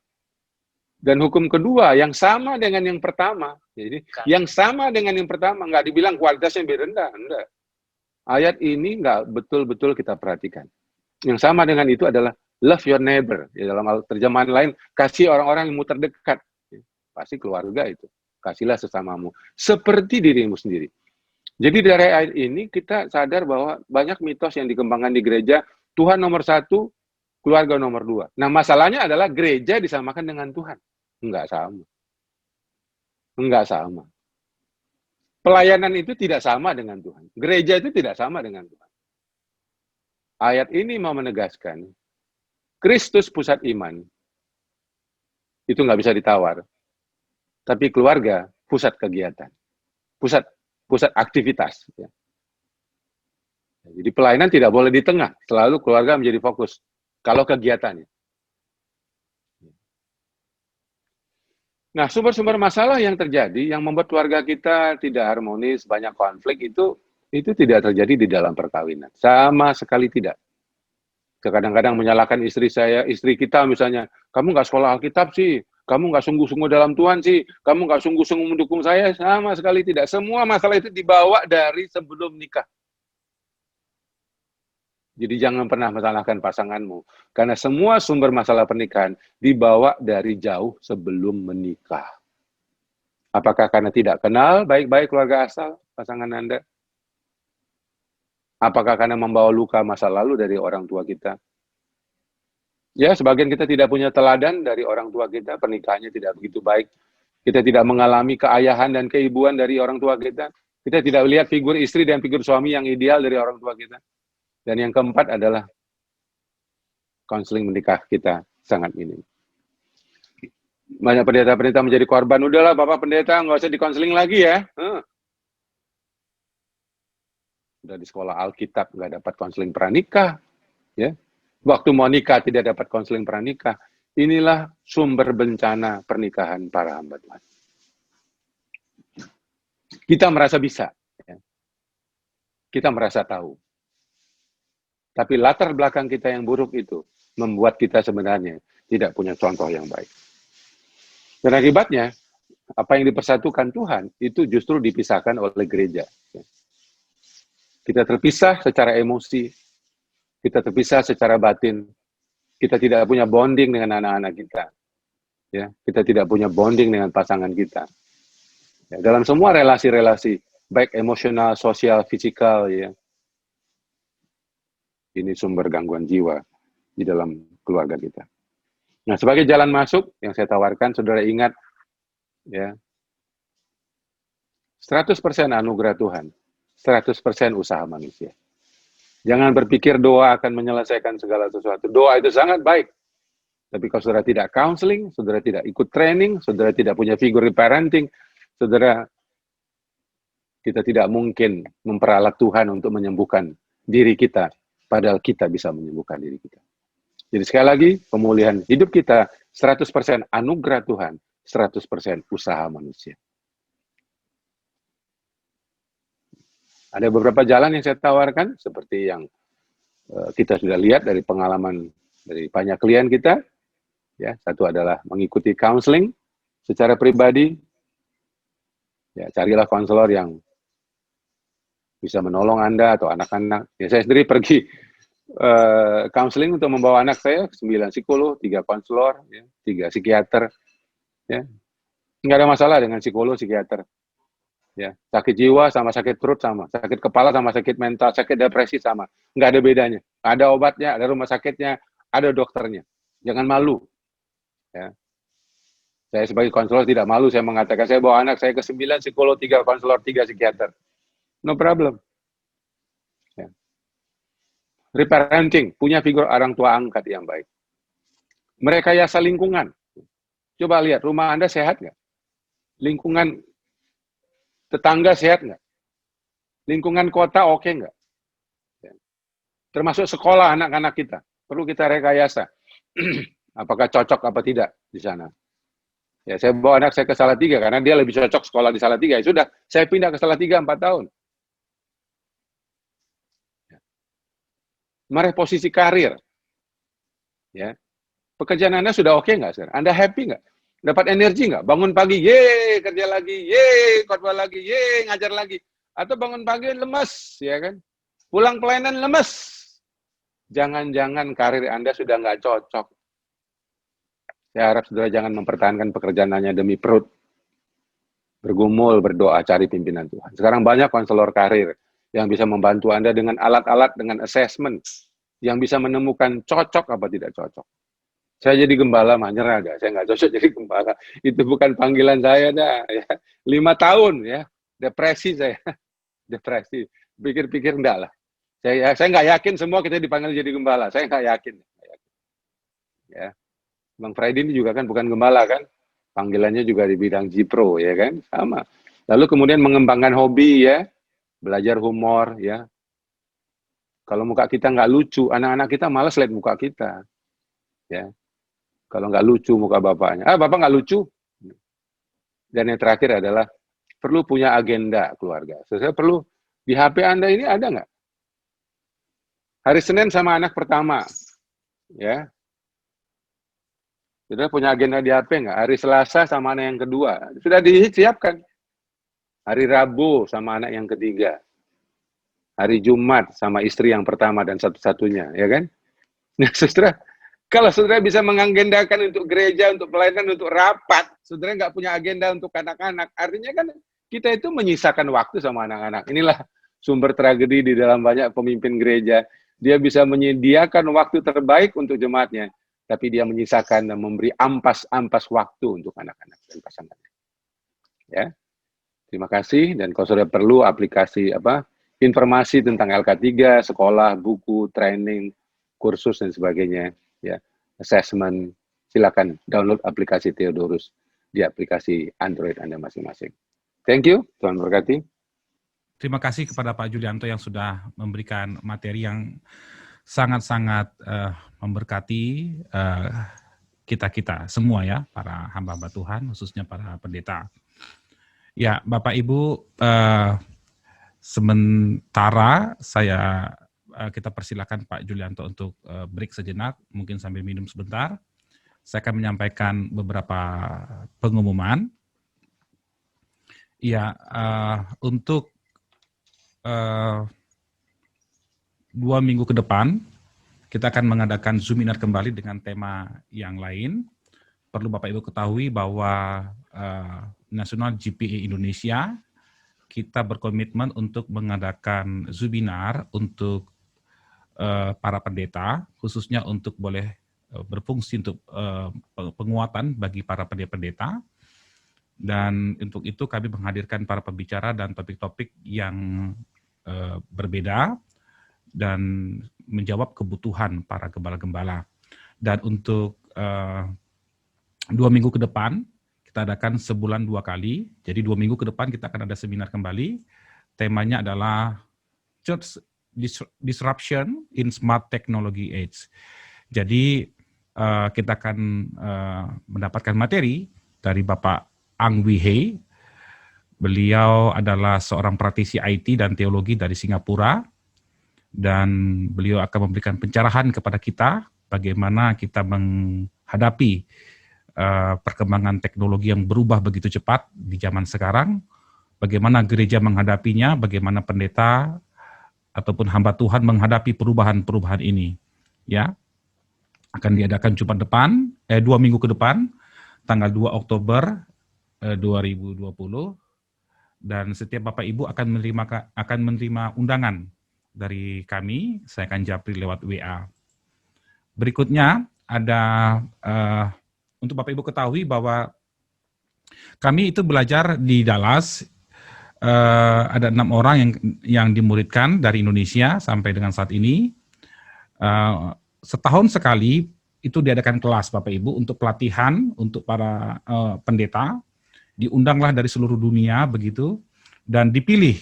Dan hukum kedua yang sama dengan yang pertama. Jadi yang sama dengan yang pertama, nggak dibilang kualitasnya lebih rendah, enggak. Ayat ini nggak betul-betul kita perhatikan. Yang sama dengan itu adalah love your neighbor. Ya, dalam terjemahan lain, kasih orang-orang yang terdekat. Ya, pasti keluarga itu. Kasihlah sesamamu. Seperti dirimu sendiri. Jadi dari ayat ini kita sadar bahwa banyak mitos yang dikembangkan di gereja, Tuhan nomor 1, keluarga nomor 2. Nah, masalahnya adalah gereja disamakan dengan Tuhan. Enggak sama. Enggak sama. Pelayanan itu tidak sama dengan Tuhan. Gereja itu tidak sama dengan Tuhan. Ayat ini mau menegaskan, Kristus pusat iman. Itu nggak bisa ditawar. Tapi keluarga, pusat kegiatan. Pusat aktivitas. Ya. Jadi pelayanan tidak boleh di tengah. Selalu keluarga menjadi fokus. Kalau kegiatannya. Nah, sumber-sumber masalah yang terjadi, yang membuat keluarga kita tidak harmonis, banyak konflik, itu tidak terjadi di dalam perkawinan. Sama sekali tidak. Kadang-kadang menyalahkan istri kita misalnya, kamu nggak sekolah Alkitab sih, kamu nggak sungguh-sungguh dalam Tuhan sih, kamu nggak sungguh-sungguh mendukung saya, sama sekali tidak. Semua masalah itu dibawa dari sebelum nikah. Jadi jangan pernah menyalahkan pasanganmu. Karena semua sumber masalah pernikahan dibawa dari jauh sebelum menikah. Apakah karena tidak kenal baik-baik keluarga asal pasangan Anda? Apakah karena membawa luka masa lalu dari orang tua kita? Ya, sebagian kita tidak punya teladan dari orang tua kita, pernikahannya tidak begitu baik. Kita tidak mengalami keayahan dan keibuan dari orang tua kita. Kita tidak melihat figur istri dan figur suami yang ideal dari orang tua kita. Dan yang keempat adalah konseling menikah kita sangat minim. Banyak pendeta-pendeta menjadi korban. Udahlah Bapak pendeta, nggak usah dikonseling lagi ya. Udah di sekolah Alkitab nggak dapat konseling pranikah, ya. Waktu mau nikah tidak dapat konseling pranikah. Inilah sumber bencana pernikahan para hamba Tuhan. Kita merasa bisa, ya. Kita merasa tahu. Tapi latar belakang kita yang buruk itu membuat kita sebenarnya tidak punya contoh yang baik. Dan akibatnya, apa yang dipersatukan Tuhan itu justru dipisahkan oleh gereja. Kita terpisah secara emosi, kita terpisah secara batin, kita tidak punya bonding dengan anak-anak kita. Ya, kita tidak punya bonding dengan pasangan kita. Ya, dalam semua relasi-relasi, baik emosional, sosial, fisikal, ya, ini sumber gangguan jiwa di dalam keluarga kita. Nah, sebagai jalan masuk yang saya tawarkan, saudara ingat, ya, 100% anugerah Tuhan, 100% usaha manusia. Jangan berpikir doa akan menyelesaikan segala sesuatu. Doa itu sangat baik. Tapi kalau saudara tidak counseling, saudara tidak ikut training, saudara tidak punya figur parenting, saudara, kita tidak mungkin memperalat Tuhan untuk menyembuhkan diri kita, padahal kita bisa menyembuhkan diri kita. Jadi sekali lagi, pemulihan hidup kita 100% anugerah Tuhan, 100% usaha manusia. Ada beberapa jalan yang saya tawarkan, seperti yang kita sudah lihat dari pengalaman dari banyak klien kita. Ya, satu adalah mengikuti counseling secara pribadi. Ya, carilah konselor yang bisa menolong Anda atau anak-anak. Ya, saya sendiri pergi counseling untuk membawa anak saya, 9 psikolog, 3 konselor, ya, 3 psikiater. Ya. Nggak ada masalah dengan psikolog, psikiater. Ya, sakit jiwa sama sakit perut sama, sakit kepala sama sakit mental, sakit depresi sama, nggak ada bedanya. Ada obatnya, ada rumah sakitnya, ada dokternya. Jangan malu. Ya. Saya sebagai konselor tidak malu, saya mengatakan saya bawa anak saya ke 9 psikolog, 3 konselor, 3 psikiater. No problem. Ya. Reparenting, punya figur orang tua angkat yang baik. Merekayasa lingkungan. Coba lihat, rumah Anda sehat nggak? Lingkungan tetangga sehat nggak? Lingkungan kota oke nggak? Termasuk sekolah anak-anak kita. Perlu kita rekayasa. Apakah cocok apa tidak di sana. Ya, saya bawa anak saya ke Salatiga karena dia lebih cocok sekolah di Salatiga. Ya sudah, saya pindah ke Salatiga 4 tahun. Meraih posisi karir. Ya. Pekerjaan Anda sudah oke nggak, Sir? Anda happy nggak? Dapat energi nggak? Bangun pagi, ye, kerja lagi, ye, khotbah lagi, ye, ngajar lagi. Atau bangun pagi lemes, ya kan? Pulang pelayanan lemes. Jangan-jangan karir Anda sudah nggak cocok. Saya harap saudara jangan mempertahankan pekerjaan hanya demi perut. Bergumul, berdoa, cari pimpinan Tuhan. Sekarang banyak konselor karir yang bisa membantu Anda dengan alat-alat, dengan assessment, yang bisa menemukan cocok apa tidak cocok. Saya jadi gembala mah nyerah gak? Saya nggak cocok jadi gembala. Itu bukan panggilan saya dah. Ya. 5 tahun ya, depresi saya, depresi. Pikir-pikir enggak lah. Saya nggak yakin semua kita dipanggil jadi gembala. Saya nggak yakin. Ya, Bang Friday ini juga kan bukan gembala kan? Panggilannya juga di bidang Jipro ya kan, sama. Lalu kemudian mengembangkan hobi ya, belajar humor ya. Kalau muka kita nggak lucu, anak-anak kita malas lihat muka kita. Ya. Kalau nggak lucu muka bapaknya, bapak nggak lucu. Dan yang terakhir adalah perlu punya agenda keluarga. Saya perlu di HP Anda ini ada nggak? Hari Senin sama anak pertama, ya. Sudah punya agenda di HP nggak? Hari Selasa sama anak yang kedua, sudah disiapkan. Hari Rabu sama anak yang ketiga. Hari Jumat sama istri yang pertama dan satu-satunya, ya kan? Nah, saudara, kalau saudara bisa mengagendakan untuk gereja, untuk pelayanan, untuk rapat, saudara nggak punya agenda untuk anak-anak, artinya kan kita itu menyisakan waktu sama anak-anak. Inilah sumber tragedi di dalam banyak pemimpin gereja. Dia bisa menyediakan waktu terbaik untuk jemaatnya, tapi dia menyisakan dan memberi ampas-ampas waktu untuk anak-anak dan pasangannya. Ya, terima kasih. Dan kalau saudara perlu aplikasi informasi tentang LK3, sekolah, buku, training, kursus dan sebagainya, ya, assessment, silakan download aplikasi Theodorus di aplikasi Android Anda masing-masing. Thank you, Tuhan berkati. Terima kasih kepada Pak Julianto yang sudah memberikan materi yang sangat-sangat memberkati kita-kita semua ya, para hamba-hamba Tuhan, khususnya para pendeta. Ya, Bapak Ibu, sementara kita persilakan Pak Julianto untuk break sejenak, mungkin sambil minum sebentar. Saya akan menyampaikan beberapa pengumuman. Ya, untuk 2 minggu ke depan, kita akan mengadakan Zoominar kembali dengan tema yang lain. Perlu Bapak Ibu ketahui bahwa National GPA Indonesia, kita berkomitmen untuk mengadakan Zoominar untuk para pendeta, khususnya untuk boleh berfungsi untuk penguatan bagi para pendeta. Dan untuk itu kami menghadirkan para pembicara dan topik-topik yang berbeda dan menjawab kebutuhan para gembala-gembala. Dan untuk 2 minggu ke depan, kita adakan sebulan 2 kali. Jadi 2 minggu ke depan kita akan ada seminar kembali. Temanya adalah Church Disruption in Smart Technology Age. Jadi kita akan mendapatkan materi dari Bapak Ang Wee Hei. Beliau adalah seorang praktisi IT dan teologi dari Singapura, dan beliau akan memberikan pencerahan kepada kita bagaimana kita menghadapi perkembangan teknologi yang berubah begitu cepat di zaman sekarang, bagaimana gereja menghadapinya, bagaimana pendeta ataupun hamba Tuhan menghadapi perubahan-perubahan ini. Ya, akan diadakan Jumat depan, 2 minggu ke depan, tanggal 2 Oktober 2020. Dan setiap Bapak Ibu akan menerima undangan dari kami. Saya akan japri lewat WA. Berikutnya ada untuk Bapak Ibu ketahui bahwa kami itu belajar di Dallas. Ada 6 orang yang dimuridkan dari Indonesia sampai dengan saat ini. Setahun sekali itu diadakan kelas Bapak Ibu untuk pelatihan untuk para pendeta. Diundanglah dari seluruh dunia begitu, dan dipilih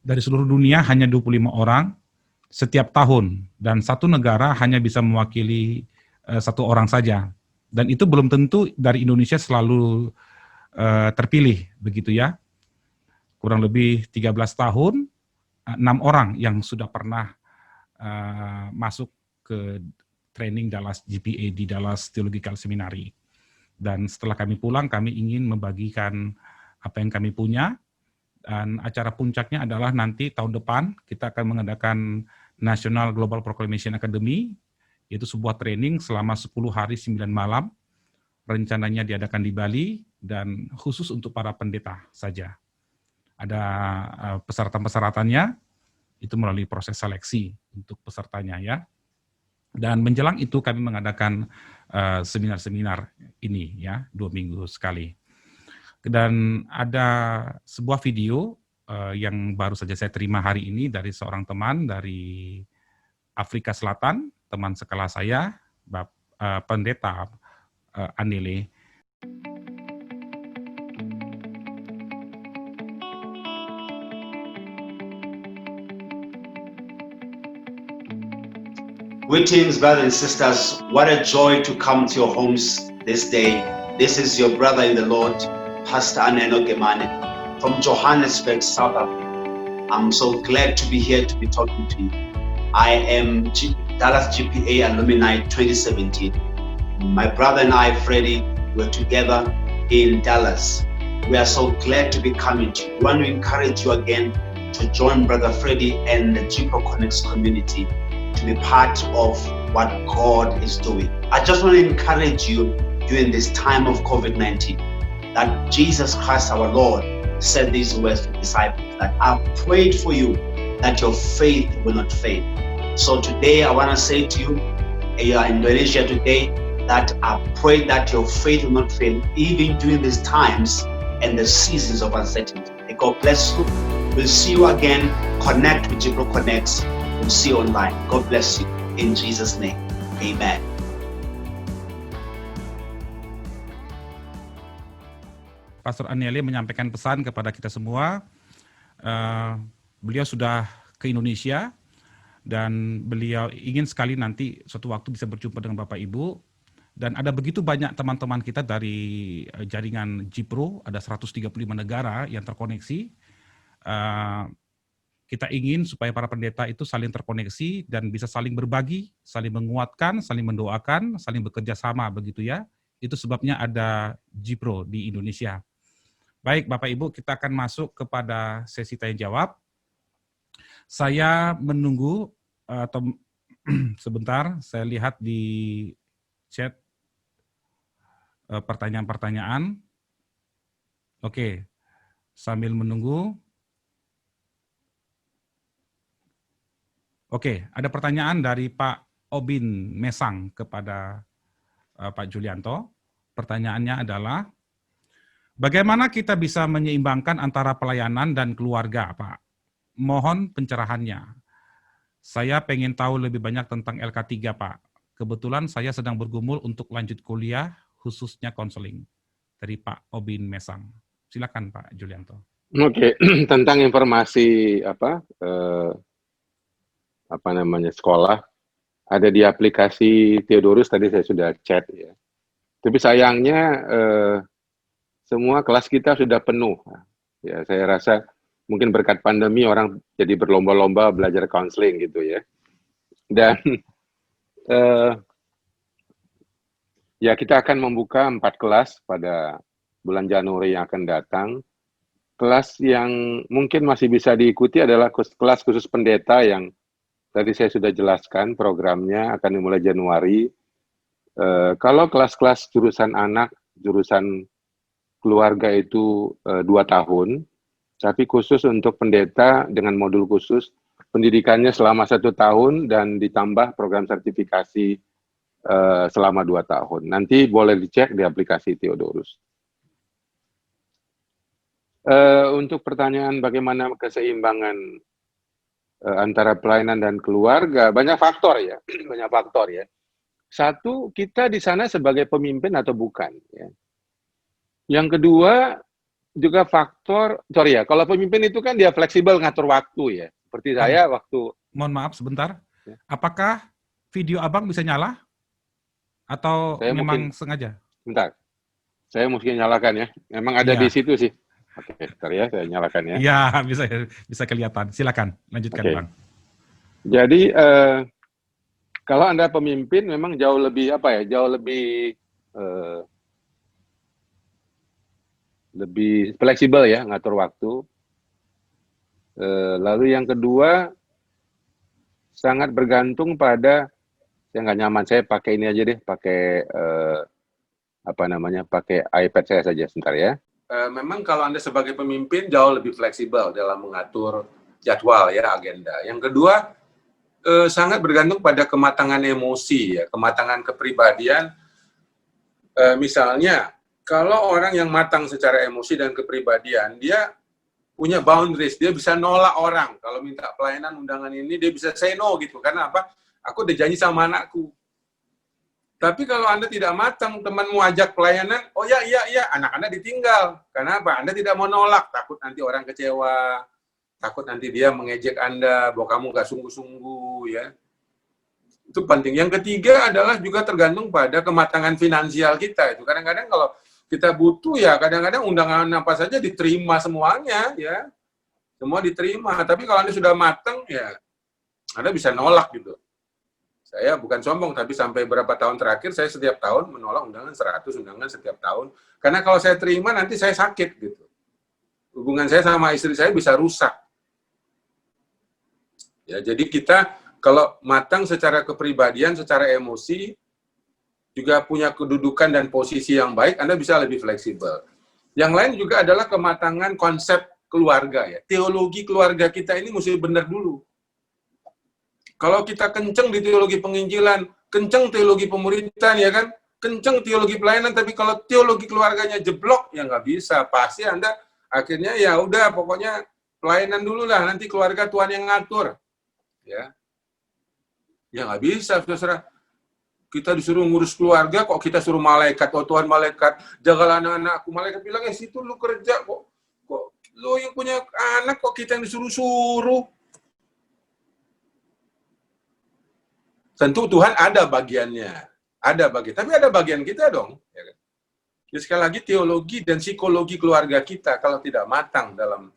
dari seluruh dunia hanya 25 orang setiap tahun, dan satu negara hanya bisa mewakili 1 orang saja, dan itu belum tentu dari Indonesia selalu terpilih begitu ya. Kurang lebih 13 tahun, 6 orang yang sudah pernah masuk ke training Dallas GPA di Dallas Theological Seminary. Dan setelah kami pulang, kami ingin membagikan apa yang kami punya. Dan acara puncaknya adalah nanti tahun depan kita akan mengadakan National Global Proclamation Academy, yaitu sebuah training selama 10 hari 9 malam. Rencananya diadakan di Bali dan khusus untuk para pendeta saja. Ada persyaratan-persyaratannya, itu melalui proses seleksi untuk pesertanya ya. Dan menjelang itu kami mengadakan seminar-seminar ini ya, 2 minggu sekali. Dan ada sebuah video yang baru saja saya terima hari ini dari seorang teman dari Afrika Selatan, teman sekelas saya, pendeta Anele. Greetings, brothers and sisters. What a joy to come to your homes this day. This is your brother in the Lord, Pastor Aneno Gemane, from Johannesburg, South Africa. I'm so glad to be here to be talking to you. I am Dallas GPA Alumni 2017. My brother and I, Freddie, were together in Dallas. We are so glad to be coming to you. We want to encourage you again to join Brother Freddie and the GPO Connects community, to be part of what God is doing. I just want to encourage you during this time of COVID-19 that Jesus Christ our Lord said these words to the disciples, that I prayed for you that your faith will not fail. So today I want to say to you, you are in Indonesia today, that I pray that your faith will not fail even during these times and the seasons of uncertainty. May God bless you. We'll see you again. Connect with GPO Connects. We'll see you online. God bless you. In Jesus' name, amen. Pastor Aniele menyampaikan pesan kepada kita semua. Beliau sudah ke Indonesia dan beliau ingin sekali nanti suatu waktu bisa berjumpa dengan Bapak Ibu. Dan ada begitu banyak teman-teman kita dari jaringan Jipro, ada 135 negara yang terkoneksi. Kita ingin supaya para pendeta itu saling terkoneksi dan bisa saling berbagi, saling menguatkan, saling mendoakan, saling bekerja sama begitu ya. Itu sebabnya ada Jipro di Indonesia. Baik Bapak Ibu, kita akan masuk kepada sesi tanya jawab. Saya menunggu atau sebentar, saya lihat di chat pertanyaan-pertanyaan. Oke, sambil menunggu. Oke, ada pertanyaan dari Pak Obin Mesang kepada Pak Julianto. Pertanyaannya adalah, bagaimana kita bisa menyeimbangkan antara pelayanan dan keluarga, Pak? Mohon pencerahannya. Saya pengen tahu lebih banyak tentang LK3, Pak. Kebetulan saya sedang bergumul untuk lanjut kuliah, khususnya konseling. Dari Pak Obin Mesang. Silakan Pak Julianto. Oke, tentang informasi sekolah, ada di aplikasi Theodorus, tadi saya sudah chat ya. Tapi sayangnya semua kelas kita sudah penuh. Ya, saya rasa mungkin berkat pandemi orang jadi berlomba-lomba belajar counseling gitu ya. Dan ya kita akan membuka 4 kelas pada bulan Januari yang akan datang. Kelas yang mungkin masih bisa diikuti adalah kelas khusus pendeta yang tadi saya sudah jelaskan programnya akan dimulai Januari. Kalau kelas-kelas jurusan anak, jurusan keluarga itu 2 tahun, tapi khusus untuk pendeta dengan modul khusus, pendidikannya selama 1 tahun dan ditambah program sertifikasi selama 2 tahun. Nanti boleh dicek di aplikasi Theodorus. Untuk pertanyaan bagaimana keseimbangan antara pelayanan dan keluarga, banyak faktor ya, banyak faktor ya. Satu, kita di sana sebagai pemimpin atau bukan. Ya. Yang kedua, juga faktor, kalau pemimpin itu kan dia fleksibel ngatur waktu ya. Seperti saya waktu. Mohon maaf sebentar, apakah video abang bisa nyala? Atau saya memang mungkin, sengaja? Bentar, saya mungkin nyalakan ya. Memang ada di situ sih. Oke, bentar ya, saya nyalakan ya. Iya, bisa kelihatan. Silakan, lanjutkan Bang. Jadi kalau Anda pemimpin memang jauh lebih lebih fleksibel ya ngatur waktu. Lalu yang kedua sangat bergantung pada, saya nggak nyaman, saya pakai ini aja deh, pakai pakai iPad saya saja sebentar ya. Memang kalau Anda sebagai pemimpin jauh lebih fleksibel dalam mengatur jadwal ya, agenda. Yang kedua sangat bergantung pada kematangan emosi ya, kematangan kepribadian. Misalnya kalau orang yang matang secara emosi dan kepribadian, dia punya boundaries, dia bisa nolak orang. Kalau minta pelayanan undangan ini, dia bisa say no gitu. Karena apa? Aku udah janji sama anakku. Tapi kalau Anda tidak matang, temanmu ajak pelayanan, oh ya, iya, anak-anak ditinggal. Karena apa? Anda tidak mau nolak, takut nanti orang kecewa, takut nanti dia mengejek Anda, bahwa kamu nggak sungguh-sungguh, ya. Itu penting. Yang ketiga adalah juga tergantung pada kematangan finansial kita. Itu kadang-kadang kalau kita butuh ya, kadang-kadang undangan apa saja diterima semuanya, ya. Semua diterima. Tapi kalau Anda sudah matang, ya Anda bisa nolak gitu. Saya bukan sombong, tapi sampai berapa tahun terakhir, saya setiap tahun menolak undangan 100 undangan setiap tahun. Karena kalau saya terima, nanti saya sakit gitu. Hubungan saya sama istri saya bisa rusak. Ya, jadi kita kalau matang secara kepribadian, secara emosi, juga punya kedudukan dan posisi yang baik, Anda bisa lebih fleksibel. Yang lain juga adalah kematangan konsep keluarga ya. Teologi keluarga kita ini mesti benar dulu. Kalau kita kenceng di teologi penginjilan, kenceng teologi pemuritan, ya kan, kenceng teologi pelayanan, tapi kalau teologi keluarganya jeblok, ya nggak bisa. Pasti Anda akhirnya ya udah, pokoknya pelayanan dulu lah, nanti keluarga Tuhan yang ngatur. Ya nggak bisa, saudara. kita disuruh ngurus keluarga, kok kita suruh malaikat, oh Tuhan malaikat, jagalah anak-anakku. Malaikat bilang, situ lu kerja kok lu yang punya anak, kok kita yang disuruh-suruh. Tentu Tuhan ada bagiannya, tapi ada bagian kita dong. Ya kan? Jadi sekali lagi teologi dan psikologi keluarga kita kalau tidak matang dalam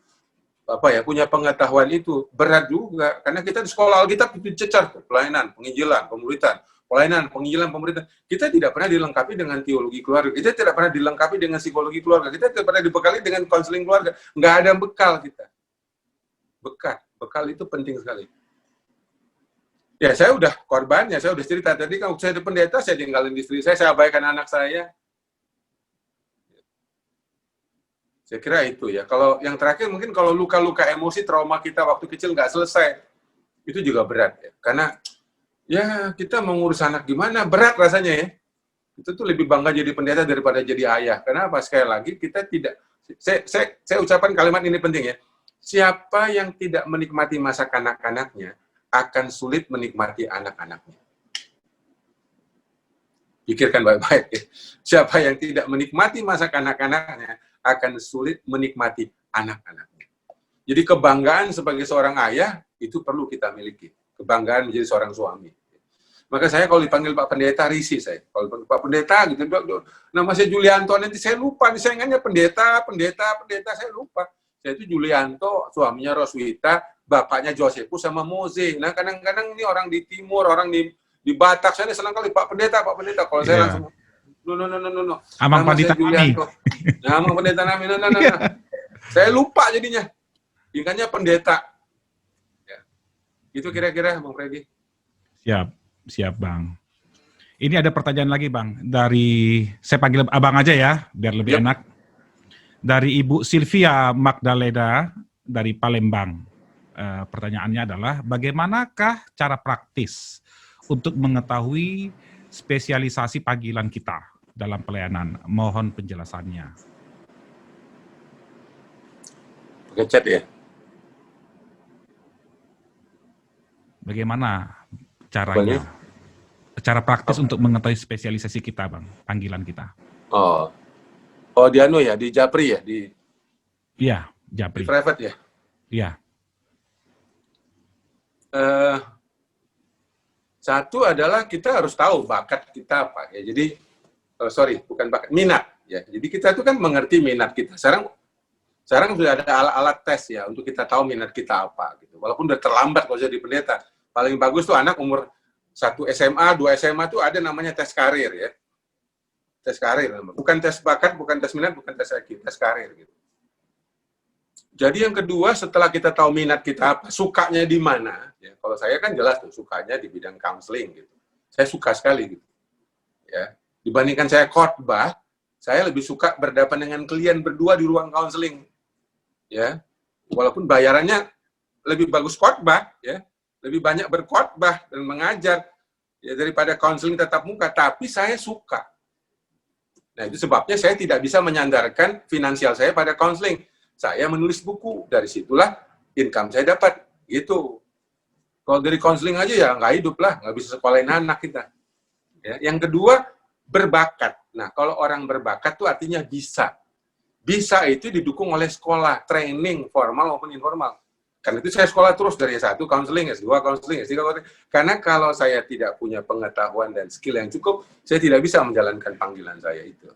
punya pengetahuan itu berat juga, karena kita di sekolah Alkitab itu cecar tuh, pelayanan, penginjilan, pemuritan, pelayanan, penginjilan, pemuritan. Kita tidak pernah dilengkapi dengan teologi keluarga, kita tidak pernah dilengkapi dengan psikologi keluarga, kita tidak pernah dibekali dengan konseling keluarga, nggak ada bekal kita. Bekal itu penting sekali. Ya, saya udah korbannya, saya udah cerita tadi kan, saya di pendeta, saya tinggalin istri saya abaikan anak saya. Saya kira itu ya. Kalau yang terakhir mungkin kalau luka-luka emosi, trauma kita waktu kecil nggak selesai, itu juga berat ya. Karena ya kita mengurus anak gimana, berat rasanya ya. Itu tuh lebih bangga jadi pendeta daripada jadi ayah. Kenapa? Sekali lagi kita tidak, saya ucapkan kalimat ini penting ya. Siapa yang tidak menikmati masa kanak-kanaknya akan sulit menikmati anak-anaknya. Pikirkan baik-baik ya. Siapa yang tidak menikmati masa kanak-kanaknya akan sulit menikmati anak-anaknya. Jadi kebanggaan sebagai seorang ayah itu perlu kita miliki. Kebanggaan menjadi seorang suami. Maka saya kalau dipanggil Pak Pendeta risih saya. Kalau dipanggil Pak Pendeta gitu, nama saya Julianto, nanti saya lupa. Saya ingatnya pendeta, saya lupa. Saya itu Julianto, suaminya Roswita, bapaknya Josephus sama Mose. Nah kadang-kadang ini orang di timur, orang di Batak, saya senang kali Pak Pendeta. Kalau saya langsung No. Amang Pendeta Nami. Amang Pendeta Nami. No. Saya lupa jadinya. Ingatnya pendeta. Ya. Itu kira-kira, Bang Freddy. Siap Bang. Ini ada pertanyaan lagi Bang. Saya panggil Abang aja ya, biar lebih enak. Dari Ibu Sylvia Magdalena dari Palembang. Pertanyaannya adalah, bagaimanakah cara praktis untuk mengetahui spesialisasi panggilan kita dalam pelayanan? Mohon penjelasannya. Pakai chat ya? Bagaimana caranya? Cara praktis untuk mengetahui spesialisasi kita, Bang, panggilan kita. Di ya, di Japri ya? Iya, Japri. Di private ya? Iya. Satu adalah kita harus tahu bakat kita apa ya. Jadi bukan bakat, minat ya. Jadi kita itu kan mengerti minat kita. Sekarang sudah ada alat-alat tes ya untuk kita tahu minat kita apa gitu. Walaupun udah terlambat kalau jadi pendeta. Paling bagus tuh anak umur 1 SMA, 2 SMA tuh ada namanya tes karir ya. Tes karir, bukan tes bakat, bukan tes minat, bukan tes IQ, tes karir gitu. Jadi yang kedua, setelah kita tahu minat kita apa, sukanya di mana, ya, kalau saya kan jelas tuh, sukanya di bidang counseling, gitu. Saya suka sekali, gitu. Ya. Dibandingkan saya khotbah, saya lebih suka berhadapan dengan klien berdua di ruang counseling. Ya. Walaupun bayarannya lebih bagus khotbah, ya, lebih banyak berkhotbah dan mengajar, ya, daripada counseling tatap muka, tapi saya suka. Nah, itu sebabnya saya tidak bisa menyandarkan finansial saya pada counseling. Saya menulis buku, dari situlah income saya dapat, gitu. Kalau dari konseling aja ya nggak hidup lah, nggak bisa sekolahin anak kita. Ya. Yang kedua, berbakat. Nah, kalau orang berbakat tuh artinya bisa. Bisa itu didukung oleh sekolah, training, formal maupun informal. Karena itu saya sekolah terus dari S1, konseling, S2, konseling, S3, konseling. Karena kalau saya tidak punya pengetahuan dan skill yang cukup, saya tidak bisa menjalankan panggilan saya itu.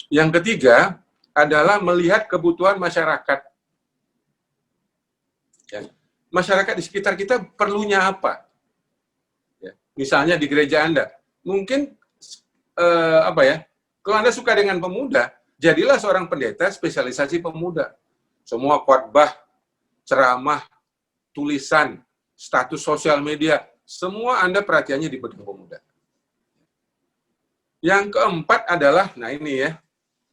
Yang ketiga, adalah melihat kebutuhan masyarakat. Ya. Masyarakat di sekitar kita perlunya apa? Ya. Misalnya di gereja Anda, mungkin kalau Anda suka dengan pemuda, jadilah seorang pendeta spesialisasi pemuda. Semua khotbah, ceramah, tulisan, status sosial media, semua Anda perhatiannya di bidang pemuda. Yang keempat adalah, nah ini ya,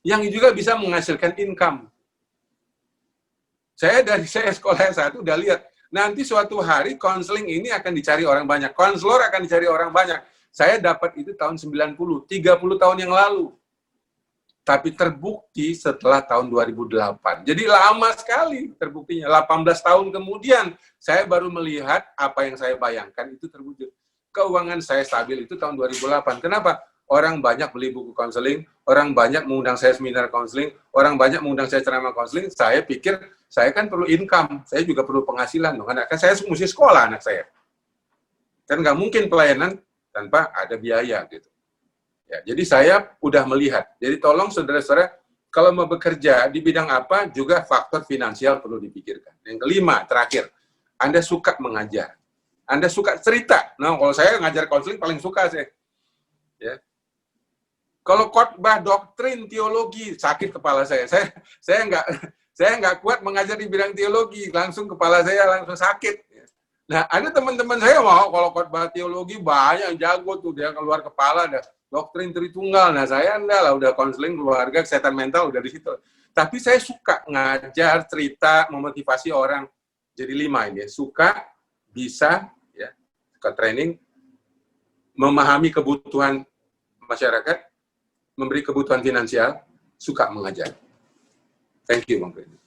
yang juga bisa menghasilkan income. Saya sekolah S1 udah lihat, nanti suatu hari konseling ini akan dicari orang banyak, konselor akan dicari orang banyak. Saya dapat itu tahun 90, 30 tahun yang lalu. Tapi terbukti setelah tahun 2008. Jadi lama sekali terbuktinya. 18 tahun kemudian, saya baru melihat apa yang saya bayangkan itu terwujud. keuangan saya stabil itu tahun 2008. Kenapa? Orang banyak beli buku konseling, orang banyak mengundang saya seminar konseling, orang banyak mengundang saya ceramah konseling. Saya pikir saya kan perlu income, saya juga perlu penghasilan dong. Kan saya mesti sekolah anak saya. Kan nggak mungkin pelayanan tanpa ada biaya gitu. Ya, jadi saya udah melihat. Jadi tolong saudara-saudara, kalau mau bekerja di bidang apa juga faktor finansial perlu dipikirkan. Yang kelima, terakhir, Anda suka mengajar. Anda suka cerita. Nah, kalau saya ngajar konseling paling suka saya. Ya. Kalau khotbah doktrin teologi sakit kepala saya. Saya nggak kuat mengajar di bidang teologi, langsung kepala saya langsung sakit. Nah, ada teman-teman saya mau kalau khotbah teologi banyak yang jago tuh, dia keluar kepala ada doktrin Tritunggal. Nah, saya enggak lah, udah konseling keluarga, kesehatan mental udah di situ. Tapi saya suka ngajar, cerita, memotivasi orang. Jadi 5 ini, suka, bisa, ya, suka training, memahami kebutuhan masyarakat, memberi kebutuhan finansial, suka mengajar. Thank you, Bang Freddy.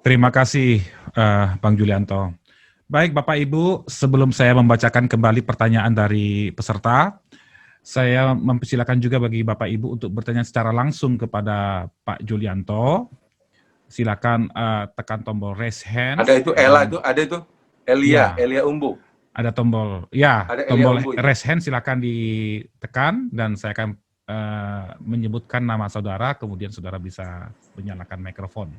Terima kasih, Bang Julianto. Baik, Bapak Ibu, sebelum saya membacakan kembali pertanyaan dari peserta, saya mempersilakan juga bagi Bapak Ibu untuk bertanya secara langsung kepada Pak Julianto. Silakan tekan tombol raise hand. Ada itu Ella itu, ada itu Elia, ya. Elia Umbu. Ada tombol, ya, ada tombol Umbu, raise hand silakan ditekan dan saya akan menyebutkan nama saudara, kemudian saudara bisa menyalakan mikrofon.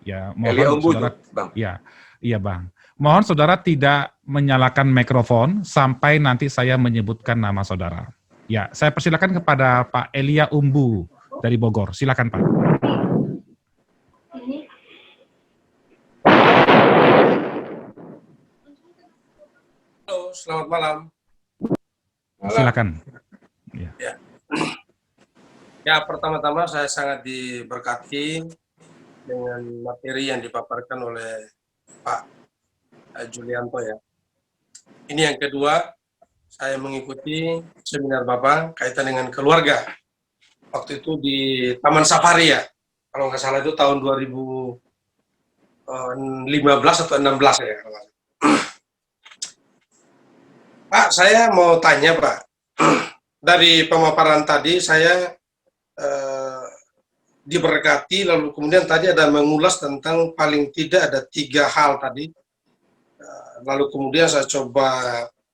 Ya, mohon saudara, Bang. Ya, iya Bang. Mohon saudara tidak menyalakan mikrofon sampai nanti saya menyebutkan nama saudara. Ya, saya persilakan kepada Pak Elia Umbu dari Bogor. Silakan Pak. Halo, selamat malam. Silakan. Ya. Ya, pertama-tama saya sangat diberkati dengan materi yang dipaparkan oleh Pak Julianto ya. Ini yang kedua, saya mengikuti seminar Bapak kaitan dengan keluarga. Waktu itu di Taman Safari ya, kalau nggak salah itu tahun 2015 atau 16 ya. Pak, saya mau tanya Pak, dari pemaparan tadi saya diberkati, lalu kemudian tadi ada mengulas tentang paling tidak ada 3 hal tadi. Lalu kemudian saya coba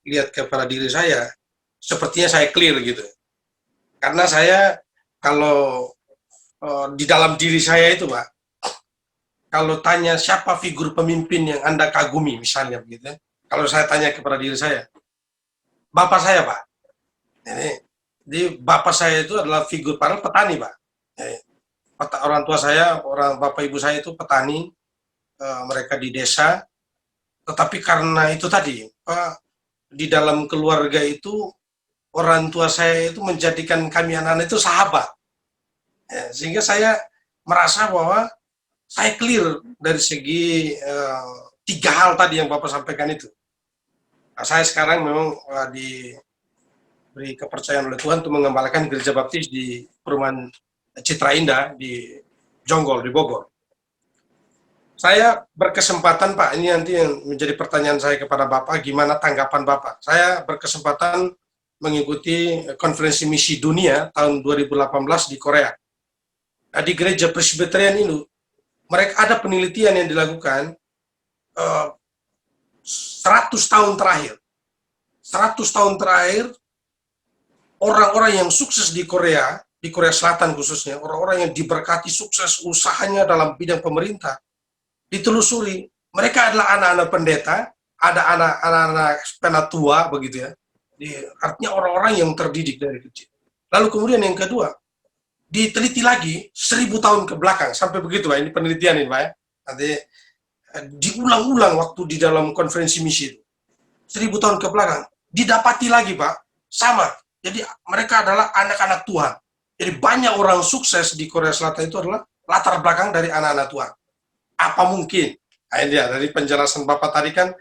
lihat kepada diri saya, sepertinya saya clear gitu. Karena saya kalau di dalam diri saya itu Pak, kalau tanya siapa figur pemimpin yang Anda kagumi misalnya begitu, kalau saya tanya kepada diri saya, bapak saya Pak. Jadi bapak saya itu adalah figur para petani Pak. Orang tua saya, bapak ibu saya itu petani, mereka di desa. Tetapi karena itu tadi, Pak, di dalam keluarga itu orang tua saya itu menjadikan kami anak-anak itu sahabat. Ya, sehingga saya merasa bahwa saya clear dari segi 3 hal tadi yang Bapak sampaikan itu. Nah, saya sekarang memang diberi kepercayaan oleh Tuhan untuk mengembalakan gereja baptis di perumahan Citra Indah di Jonggol, di Bogor. Saya berkesempatan Pak, ini nanti yang menjadi pertanyaan saya kepada Bapak, gimana tanggapan Bapak? Saya berkesempatan mengikuti konferensi misi dunia tahun 2018 di Korea. Nah, di gereja Presbyterian itu, mereka ada penelitian yang dilakukan 100 tahun terakhir. 100 tahun terakhir, orang-orang yang sukses di Korea Selatan khususnya, orang-orang yang diberkati sukses usahanya dalam bidang pemerintah, ditelusuri, mereka adalah anak-anak pendeta, ada anak-anak penatua begitu ya. Artinya orang-orang yang terdidik dari kecil. Lalu kemudian yang kedua, diteliti lagi 1000 tahun ke belakang, sampai begitu Pak, ini penelitian ini Pak ya. Nanti diulang-ulang waktu di dalam konferensi misi itu. 1000 tahun ke belakang, didapati lagi Pak, sama. Jadi mereka adalah anak-anak Tuhan. Jadi banyak orang sukses di Korea Selatan itu adalah latar belakang dari anak-anak Tuhan. Apa mungkin? Nah, dia dari penjelasan Bapak tadi kan,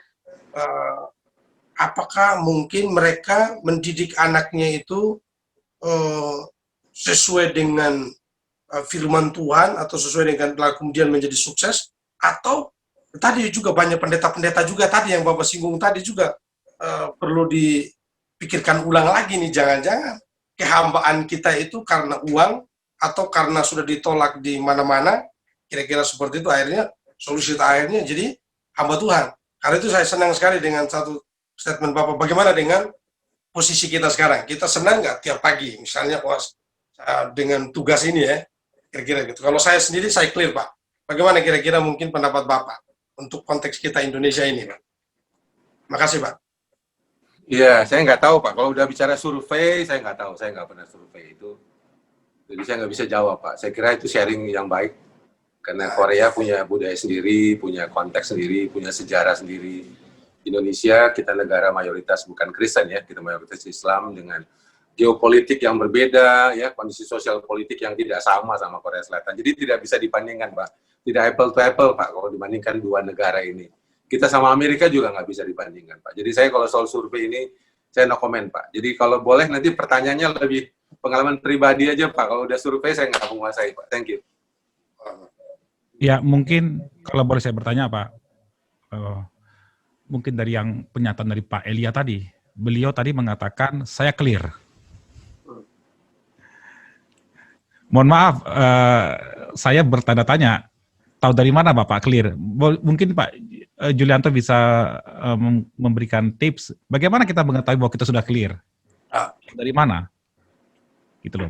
apakah mungkin mereka mendidik anaknya itu sesuai dengan firman Tuhan atau sesuai dengan kemudian menjadi sukses, atau tadi juga banyak pendeta-pendeta juga tadi yang Bapak singgung tadi juga perlu dipikirkan ulang lagi nih, jangan-jangan kehambaan kita itu karena uang atau karena sudah ditolak di mana-mana, kira-kira seperti itu, akhirnya solusi akhirnya jadi hamba Tuhan. Karena itu saya senang sekali dengan satu statement Bapak. Bagaimana dengan posisi kita sekarang? Kita senang nggak tiap pagi, misalnya dengan tugas ini ya, kira-kira gitu. Kalau saya sendiri, saya clear Pak. Bagaimana kira-kira mungkin pendapat Bapak untuk konteks kita Indonesia ini Pak? Makasih Pak. Iya, saya nggak tahu Pak. Kalau udah bicara survei, saya nggak tahu. Saya nggak pernah survei itu. Jadi saya nggak bisa jawab Pak. Saya kira itu sharing yang baik. Karena Korea punya budaya sendiri, punya konteks sendiri, punya sejarah sendiri. Indonesia, kita negara mayoritas bukan Kristen ya, kita mayoritas Islam dengan geopolitik yang berbeda, ya kondisi sosial politik yang tidak sama Korea Selatan. Jadi tidak bisa dibandingkan Pak. Tidak apple to apple Pak kalau dibandingkan dua negara ini. Kita sama Amerika juga nggak bisa dibandingkan Pak. Jadi saya kalau soal survei ini, saya no comment Pak. Jadi kalau boleh nanti pertanyaannya lebih pengalaman pribadi aja Pak. Kalau udah survei saya nggak menguasai Pak. Thank you. Ya, mungkin kalau boleh saya bertanya Pak, mungkin dari yang pernyataan dari Pak Elia tadi, beliau tadi mengatakan saya clear. Mohon maaf, saya bertanda tanya, tahu dari mana Bapak clear? Mungkin Pak Julianto bisa memberikan tips, bagaimana kita mengetahui bahwa kita sudah clear? Dari mana? Gitu loh.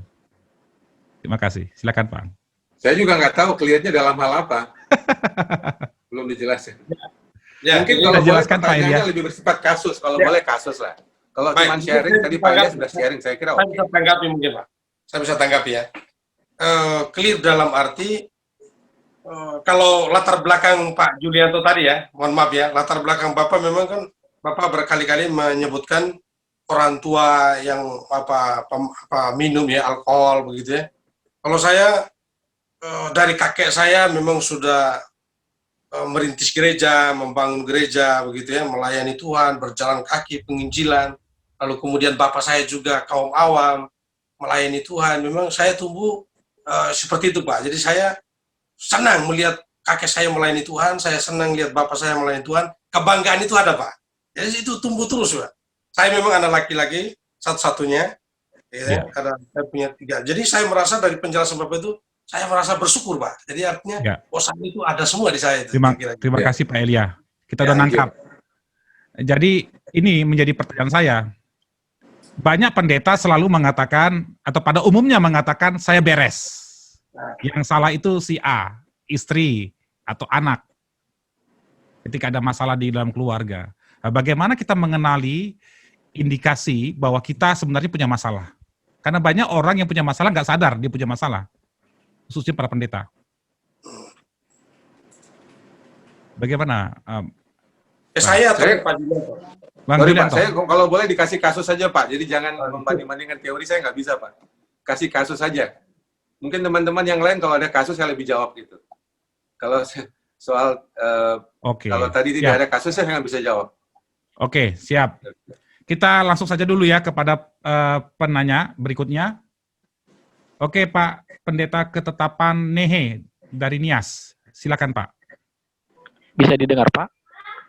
Terima kasih, silakan Pak. Saya juga nggak tahu clearnya dalam hal apa. Belum dijelasin. Ya, mungkin kalau boleh jelaskan, Pak pertanyaannya Elia. lebih bersifat kasus. Kalau boleh kasus lah. Kalau cuma sharing, tadi Pak Elia sudah sharing, saya kira Saya oke. bisa tanggapi mungkin Pak. Saya bisa tanggapi ya. Clear dalam arti, kalau latar belakang Pak Julianto tadi ya, mohon maaf ya, latar belakang Bapak memang kan, Bapak berkali-kali menyebutkan orang tua yang minum ya, alkohol begitu ya. Kalau saya, dari kakek saya memang sudah merintis gereja, membangun gereja begitu ya, melayani Tuhan, berjalan kaki, penginjilan. Lalu kemudian bapak saya juga kaum awam, melayani Tuhan. Memang saya tumbuh seperti itu Pak. Jadi saya senang melihat kakek saya melayani Tuhan, saya senang lihat bapak saya melayani Tuhan. Kebanggaan itu ada Pak. Jadi itu tumbuh terus Pak. Saya memang anak laki-laki satu-satunya, ya, karena saya punya 3. Jadi saya merasa dari penjelasan Bapak itu, saya merasa bersyukur Pak. Jadi artinya bosan itu ada semua di saya. Itu, terima kasih Pak Elia. Kita udah nangkap. Jadi ini menjadi pertanyaan saya. Banyak pendeta selalu mengatakan, atau pada umumnya mengatakan, saya beres. Yang salah itu si A, istri, atau anak. Ketika ada masalah di dalam keluarga. Nah, bagaimana kita mengenali indikasi bahwa kita sebenarnya punya masalah? Karena banyak orang yang punya masalah nggak sadar dia punya masalah. Khususnya para pendeta. Bagaimana? Saya atau Pak Julianto? Bang Sorry, Julianto. Pak, saya kalau boleh dikasih kasus saja Pak. Jadi jangan membanding-bandingkan teori, saya nggak bisa Pak. Kasih kasus saja. Mungkin teman-teman yang lain kalau ada kasus saya lebih jawab gitu. Kalau soal kalau tadi tidak ada kasus saya nggak bisa jawab. Oke, siap. Kita langsung saja dulu ya kepada penanya berikutnya. Oke Pak Pendeta Ketetapan Nehe dari Nias. Silakan Pak. Bisa didengar Pak?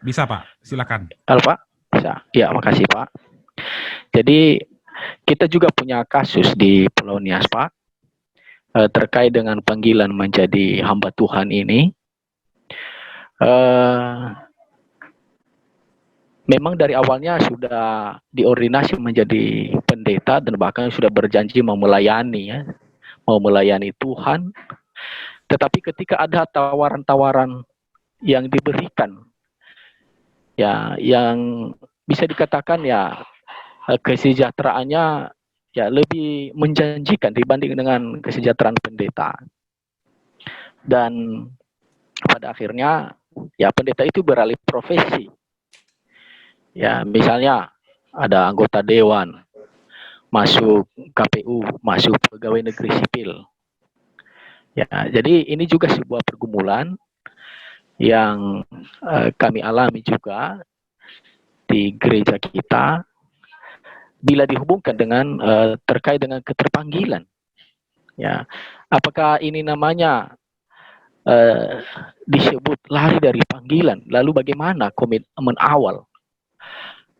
Bisa Pak, silakan. Halo Pak? Bisa. Ya, makasih Pak. Jadi kita juga punya kasus di Pulau Nias Pak, terkait dengan panggilan menjadi hamba Tuhan ini. Memang dari awalnya sudah diordinasi menjadi pendeta dan bahkan sudah berjanji mau melayani Tuhan. Tetapi ketika ada tawaran-tawaran yang diberikan, ya yang bisa dikatakan ya kesejahteraannya ya lebih menjanjikan dibanding dengan kesejahteraan pendeta. Dan pada akhirnya ya pendeta itu beralih profesi. Ya, misalnya ada anggota dewan, masuk KPU, masuk pegawai negeri sipil. Ya, jadi ini juga sebuah pergumulan yang kami alami juga di gereja kita bila dihubungkan dengan terkait dengan keterpanggilan. Ya, apakah ini namanya disebut lari dari panggilan? Lalu bagaimana komitmen awal?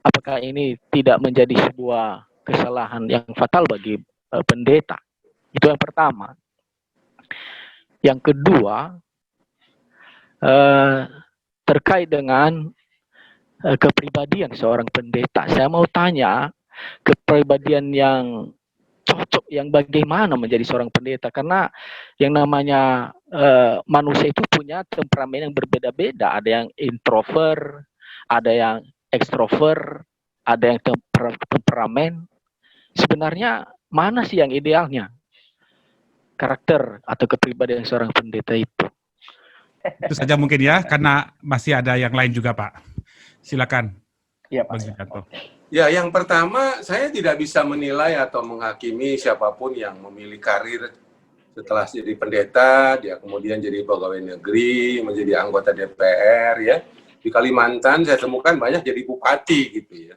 apakah ini tidak menjadi sebuah kesalahan yang fatal bagi pendeta? Itu yang pertama. Yang kedua, terkait dengan kepribadian seorang pendeta. Saya mau tanya, kepribadian yang cocok, yang bagaimana menjadi seorang pendeta? Karena yang namanya manusia itu punya temperamen yang berbeda-beda. Ada yang introvert, ada yang ekstrovert, ada yang temperamen. Sebenarnya mana sih yang idealnya? Karakter atau kepribadian seorang pendeta itu. Itu saja mungkin ya, karena masih ada yang lain juga, Pak. Silakan. Iya, Pak. Bang Julianto. Ya, yang pertama, saya tidak bisa menilai atau menghakimi siapapun yang memilih karir setelah jadi pendeta, dia kemudian jadi pegawai negeri, menjadi anggota DPR, ya. Di Kalimantan saya temukan banyak jadi bupati, gitu ya.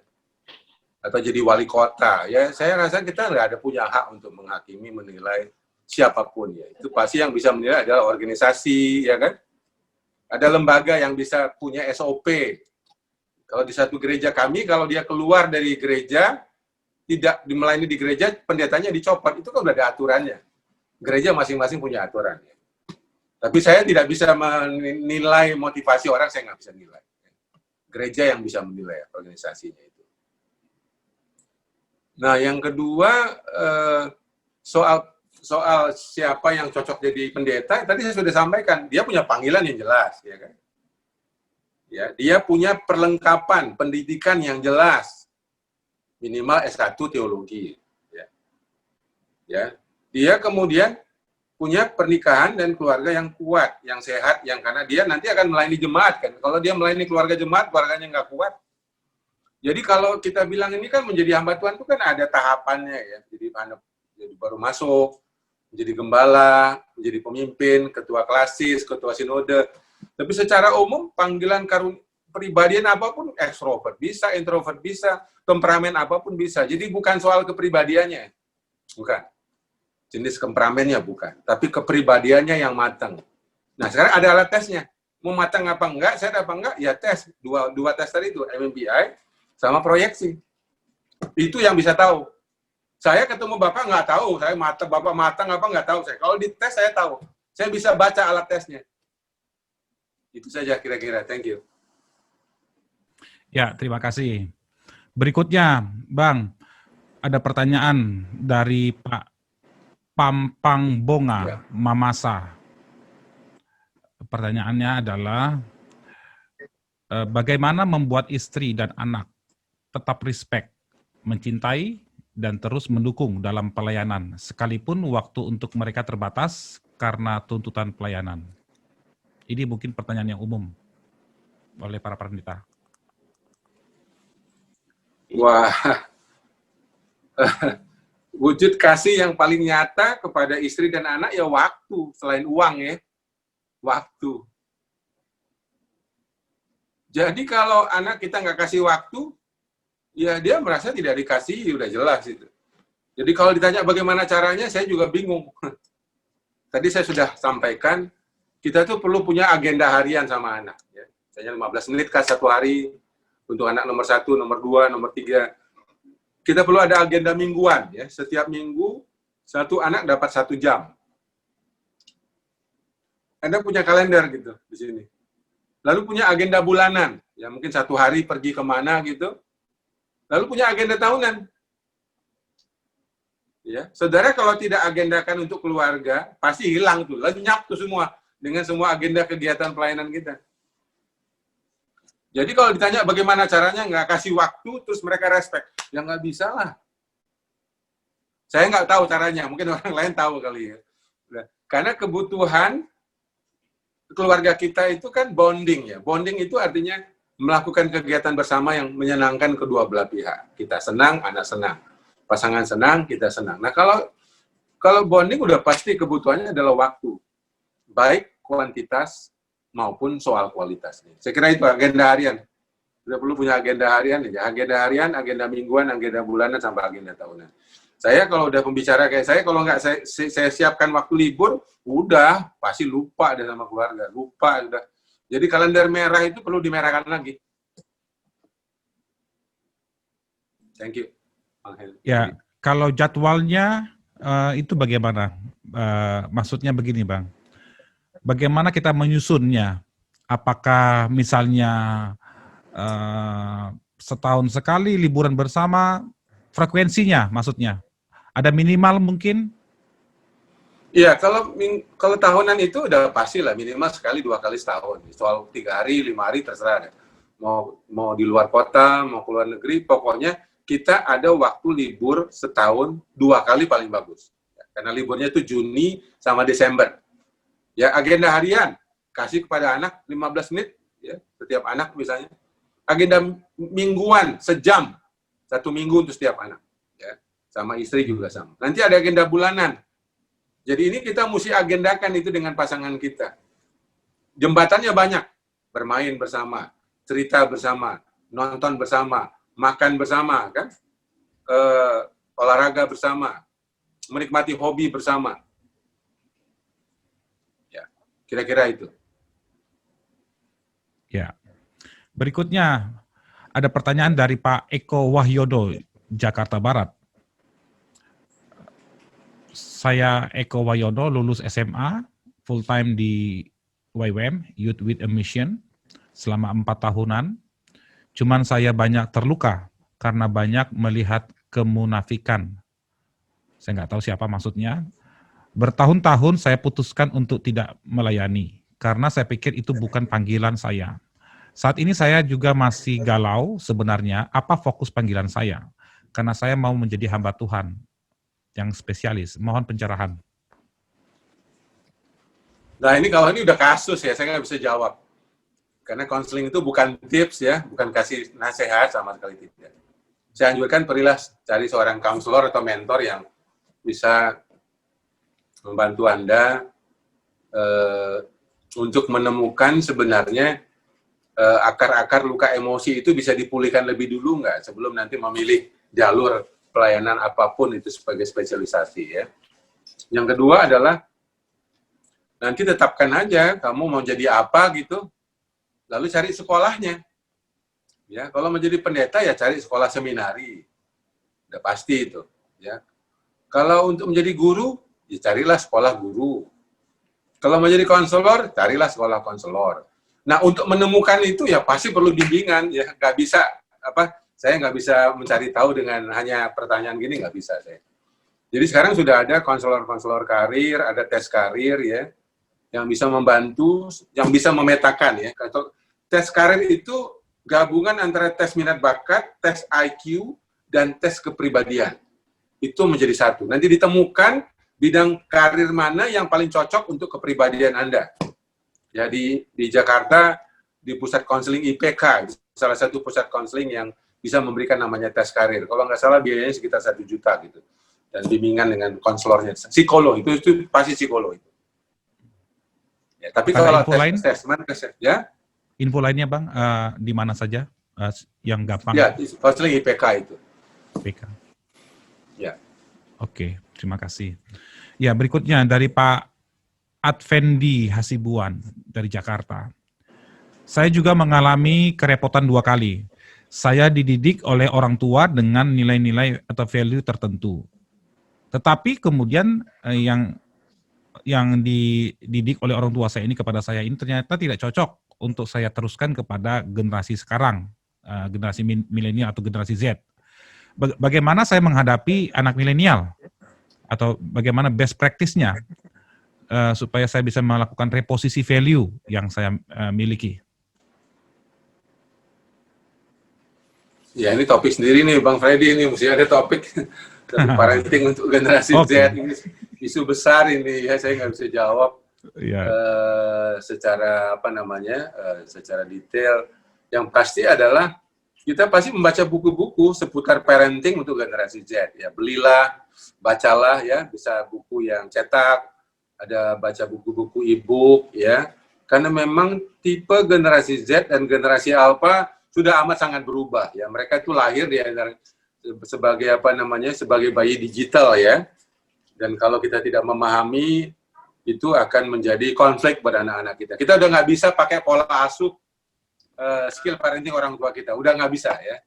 Atau jadi wali kota, ya. Saya rasa kita nggak ada punya hak untuk menghakimi, menilai siapapun, ya. Itu pasti yang bisa menilai adalah organisasi, ya kan? Ada lembaga yang bisa punya SOP. Kalau di satu gereja kami, kalau dia keluar dari gereja, tidak melayani di gereja, pendetanya dicopot. Itu kan udah ada aturannya. Gereja masing-masing punya aturan. Tapi saya tidak bisa menilai motivasi orang, saya nggak bisa nilai. Gereja yang bisa menilai organisasinya itu. Nah, yang kedua, soal siapa yang cocok jadi pendeta, tadi saya sudah sampaikan, dia punya panggilan yang jelas, ya kan? Ya, dia punya perlengkapan pendidikan yang jelas, minimal S1 teologi. Ya, dia kemudian punya pernikahan dan keluarga yang kuat, yang sehat, yang karena dia nanti akan melayani jemaat kan. Kalau dia melayani keluarga jemaat, keluarganya nggak kuat. Jadi kalau kita bilang ini kan menjadi hamba Tuhan itu kan ada tahapannya ya. Jadi baru masuk, menjadi gembala, menjadi pemimpin, ketua klasis, ketua sinode. Tapi secara umum panggilan pribadian apapun, ekstrovert bisa, introvert bisa, temperamen apapun bisa. Jadi bukan soal kepribadiannya, bukan. Jenis temperamennya bukan, tapi kepribadiannya yang matang. Nah sekarang ada alat tesnya. Mau matang apa enggak, sehat apa enggak, ya tes. Dua tes tadi itu, MMPI sama proyeksi. Itu yang bisa tahu. Saya ketemu Bapak nggak tahu, Bapak matang apa nggak tahu saya. Kalau di tes saya tahu. Saya bisa baca alat tesnya. Itu saja kira-kira. Thank you. Ya, terima kasih. Berikutnya, Bang, ada pertanyaan dari Pak Pampang Bonga Mamasa. Pertanyaannya adalah, bagaimana membuat istri dan anak tetap respect, mencintai, dan terus mendukung dalam pelayanan, sekalipun waktu untuk mereka terbatas karena tuntutan pelayanan? Ini mungkin pertanyaan yang umum oleh para pendeta. Wah, wujud kasih yang paling nyata kepada istri dan anak ya waktu, selain uang ya, waktu. Jadi kalau anak kita nggak kasih waktu, ya dia merasa tidak dikasih, udah jelas itu. Jadi kalau ditanya bagaimana caranya, saya juga bingung. Tadi saya sudah sampaikan, kita tuh perlu punya agenda harian sama anak. Ya. Misalnya 15 menit kah satu hari, untuk anak nomor 1, nomor 2, nomor 3. Kita perlu ada agenda mingguan. Ya. Setiap minggu, satu anak dapat 1 jam. Anda punya kalender gitu di sini. Lalu punya agenda bulanan. Ya mungkin 1 hari pergi kemana gitu. Lalu punya agenda tahunan. Ya, saudara kalau tidak agendakan untuk keluarga, pasti hilang tuh, lenyap tuh semua dengan semua agenda kegiatan pelayanan kita. Jadi kalau ditanya bagaimana caranya, nggak kasih waktu, terus mereka respect. Ya nggak bisa lah. Saya nggak tahu caranya, mungkin orang lain tahu kali ya. Karena kebutuhan keluarga kita itu kan bonding ya. Bonding itu artinya melakukan kegiatan bersama yang menyenangkan kedua belah pihak. Kita senang, anak senang. Pasangan senang, kita senang. Nah kalau bonding udah pasti kebutuhannya adalah waktu. Baik kuantitas maupun soal kualitas. Saya kira itu agenda harian. Kita perlu punya agenda harian. Ya. Agenda harian, agenda mingguan, agenda bulanan, sampai agenda tahunan. Saya kalau udah pembicara kayak saya, kalau nggak saya siapkan waktu libur, udah pasti lupa deh sama keluarga. Lupa udah. Jadi kalender merah itu perlu dimerahkan lagi. Thank you, Bang Henry. Ya, kalau jadwalnya itu bagaimana? Maksudnya begini, Bang. Bagaimana kita menyusunnya? Apakah misalnya setahun sekali liburan bersama, frekuensinya maksudnya? Ada minimal mungkin? Iya, kalau tahunan itu udah pasti lah, minimal sekali 2 kali setahun. Soal 3 hari, 5 hari terserah deh. Mau di luar kota, mau ke luar negeri, pokoknya kita ada waktu libur setahun 2 kali paling bagus. Karena liburnya itu Juni sama Desember. Ya, agenda harian kasih kepada anak 15 menit ya, setiap anak misalnya. Agenda mingguan sejam, 1 minggu untuk setiap anak. Ya, sama istri juga sama. Nanti ada agenda bulanan. Jadi ini kita mesti agendakan itu dengan pasangan kita. Jembatannya banyak, bermain bersama, cerita bersama, nonton bersama, makan bersama, kan? Olahraga bersama, menikmati hobi bersama. Ya, kira-kira itu. Ya. Berikutnya ada pertanyaan dari Pak Eko Wahyodo, Jakarta Barat. Saya Eko Wahyodo, lulus SMA, full time di YWM, Youth with a Mission, selama 4 tahunan. Cuman saya banyak terluka karena banyak melihat kemunafikan. Saya nggak tahu siapa maksudnya. Bertahun-tahun saya putuskan untuk tidak melayani, karena saya pikir itu bukan panggilan saya. Saat ini saya juga masih galau sebenarnya apa fokus panggilan saya, karena saya mau menjadi hamba Tuhan yang spesialis. Mohon pencerahan. Nah ini kalau ini udah kasus ya, saya nggak bisa jawab. Karena konseling itu bukan tips ya, bukan kasih nasihat sama sekali tidak. Saya anjurkan perilah cari seorang konselor atau mentor yang bisa membantu Anda untuk menemukan sebenarnya akar-akar luka emosi itu bisa dipulihkan lebih dulu nggak sebelum nanti memilih jalur pelayanan apapun itu sebagai spesialisasi ya. Yang kedua adalah nanti tetapkan aja kamu mau jadi apa gitu, lalu cari sekolahnya. Ya, kalau menjadi pendeta ya cari sekolah seminari, udah pasti itu. Ya, kalau untuk menjadi guru, ya carilah sekolah guru. Kalau menjadi konselor, carilah sekolah konselor. Nah, untuk menemukan itu ya pasti perlu bimbingan, ya nggak bisa saya nggak bisa mencari tahu dengan hanya pertanyaan gini, nggak bisa saya. Jadi sekarang sudah ada konselor-konselor karir, ada tes karir ya, yang bisa membantu, yang bisa memetakan ya. Tes karir itu gabungan antara tes minat bakat, tes IQ, dan tes kepribadian. Itu menjadi satu. Nanti ditemukan bidang karir mana yang paling cocok untuk kepribadian Anda. Jadi di Jakarta, di pusat konseling IPK, salah satu pusat konseling yang bisa memberikan namanya tes karir. Kalau nggak salah biayanya sekitar 1 juta gitu. Dan bimbingan dengan konselornya. Psikolog, itu pasti psikolog itu. Ya, tapi kalau tes ya. Info lainnya Bang, di mana saja yang gampang? Ya, konseling IPK itu. IPK. Ya. Oke, terima kasih. Ya, berikutnya dari Pak Advendi Hasibuan dari Jakarta. Saya juga mengalami kerepotan 2 kali. Saya dididik oleh orang tua dengan nilai-nilai atau value tertentu. Tetapi kemudian yang dididik oleh orang tua saya ini kepada saya ini ternyata tidak cocok untuk saya teruskan kepada generasi sekarang, generasi milenial atau generasi Z. Bagaimana saya menghadapi anak milenial? Atau bagaimana best practice-nya supaya saya bisa melakukan reposisi value yang saya miliki? Ya ini topik sendiri nih Bang Freddy, ini mesti ada topik parenting untuk generasi Z. Ini isu besar ini ya, saya nggak bisa jawab secara secara detail. Yang pasti adalah kita pasti membaca buku-buku seputar parenting untuk generasi Z. Ya belilah, bacalah ya, bisa buku yang cetak, ada baca buku-buku e-book ya. Karena memang tipe generasi Z dan generasi Alpha sudah amat sangat berubah ya. Mereka itu lahir sebagai sebagai bayi digital ya. Dan kalau kita tidak memahami, itu akan menjadi konflik pada anak-anak kita. Kita udah nggak bisa pakai pola asuh skill parenting orang tua kita, udah nggak bisa ya.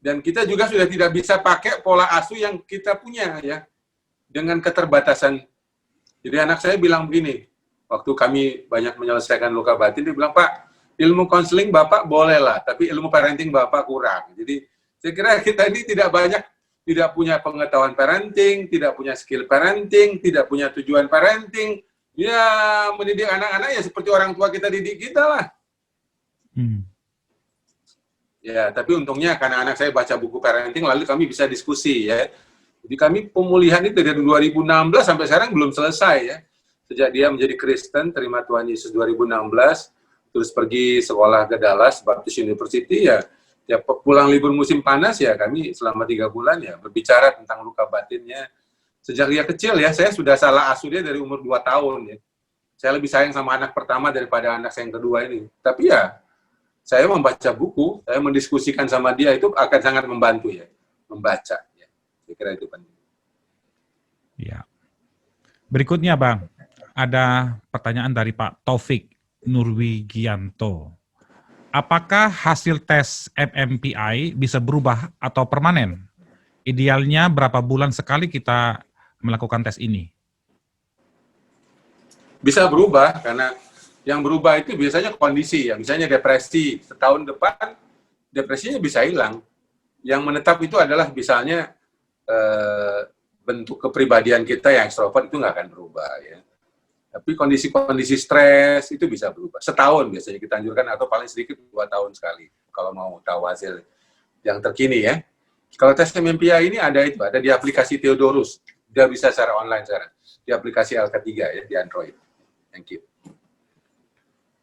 Dan kita juga sudah tidak bisa pakai pola asuh yang kita punya ya, dengan keterbatasan. Jadi anak saya bilang begini, waktu kami banyak menyelesaikan luka batin, dia bilang, Pak, ilmu konseling Bapak boleh lah, tapi ilmu parenting Bapak kurang. Jadi saya kira kita ini tidak punya pengetahuan parenting, tidak punya skill parenting, tidak punya tujuan parenting. Ya mendidik anak-anak ya seperti orang tua kita didik kita lah. Ya, tapi untungnya karena anak saya baca buku parenting, lalu kami bisa diskusi ya. Jadi kami pemulihan itu dari 2016 sampai sekarang belum selesai ya. Sejak dia menjadi Kristen, terima Tuhan Yesus 2016, terus pergi sekolah ke Dallas Baptist University ya. Ya pulang libur musim panas ya kami selama 3 bulan ya berbicara tentang luka batinnya. Sejak dia kecil ya, saya sudah salah asuh dia dari umur 2 tahun ya. Saya lebih sayang sama anak pertama daripada anak saya yang kedua ini. Tapi ya saya membaca buku, saya mendiskusikan sama dia itu akan sangat membantu ya, membaca. Ya. Saya kira itu penting. Ya. Berikutnya Bang, ada pertanyaan dari Pak Taufik Nurwigianto. Apakah hasil tes MMPI bisa berubah atau permanen? Idealnya berapa bulan sekali kita melakukan tes ini? Bisa berubah karena yang berubah itu biasanya kondisi ya, misalnya depresi, setahun depan depresinya bisa hilang. Yang menetap itu adalah misalnya bentuk kepribadian kita yang ekstrovert itu nggak akan berubah ya. Tapi kondisi-kondisi stres itu bisa berubah. Setahun biasanya kita anjurkan atau paling sedikit 2 tahun sekali kalau mau tahu hasil yang terkini ya. Kalau tes MMPI ini ada di aplikasi Theodorus. Dia bisa secara online sekarang. Di aplikasi L3 ya di Android. Thank you.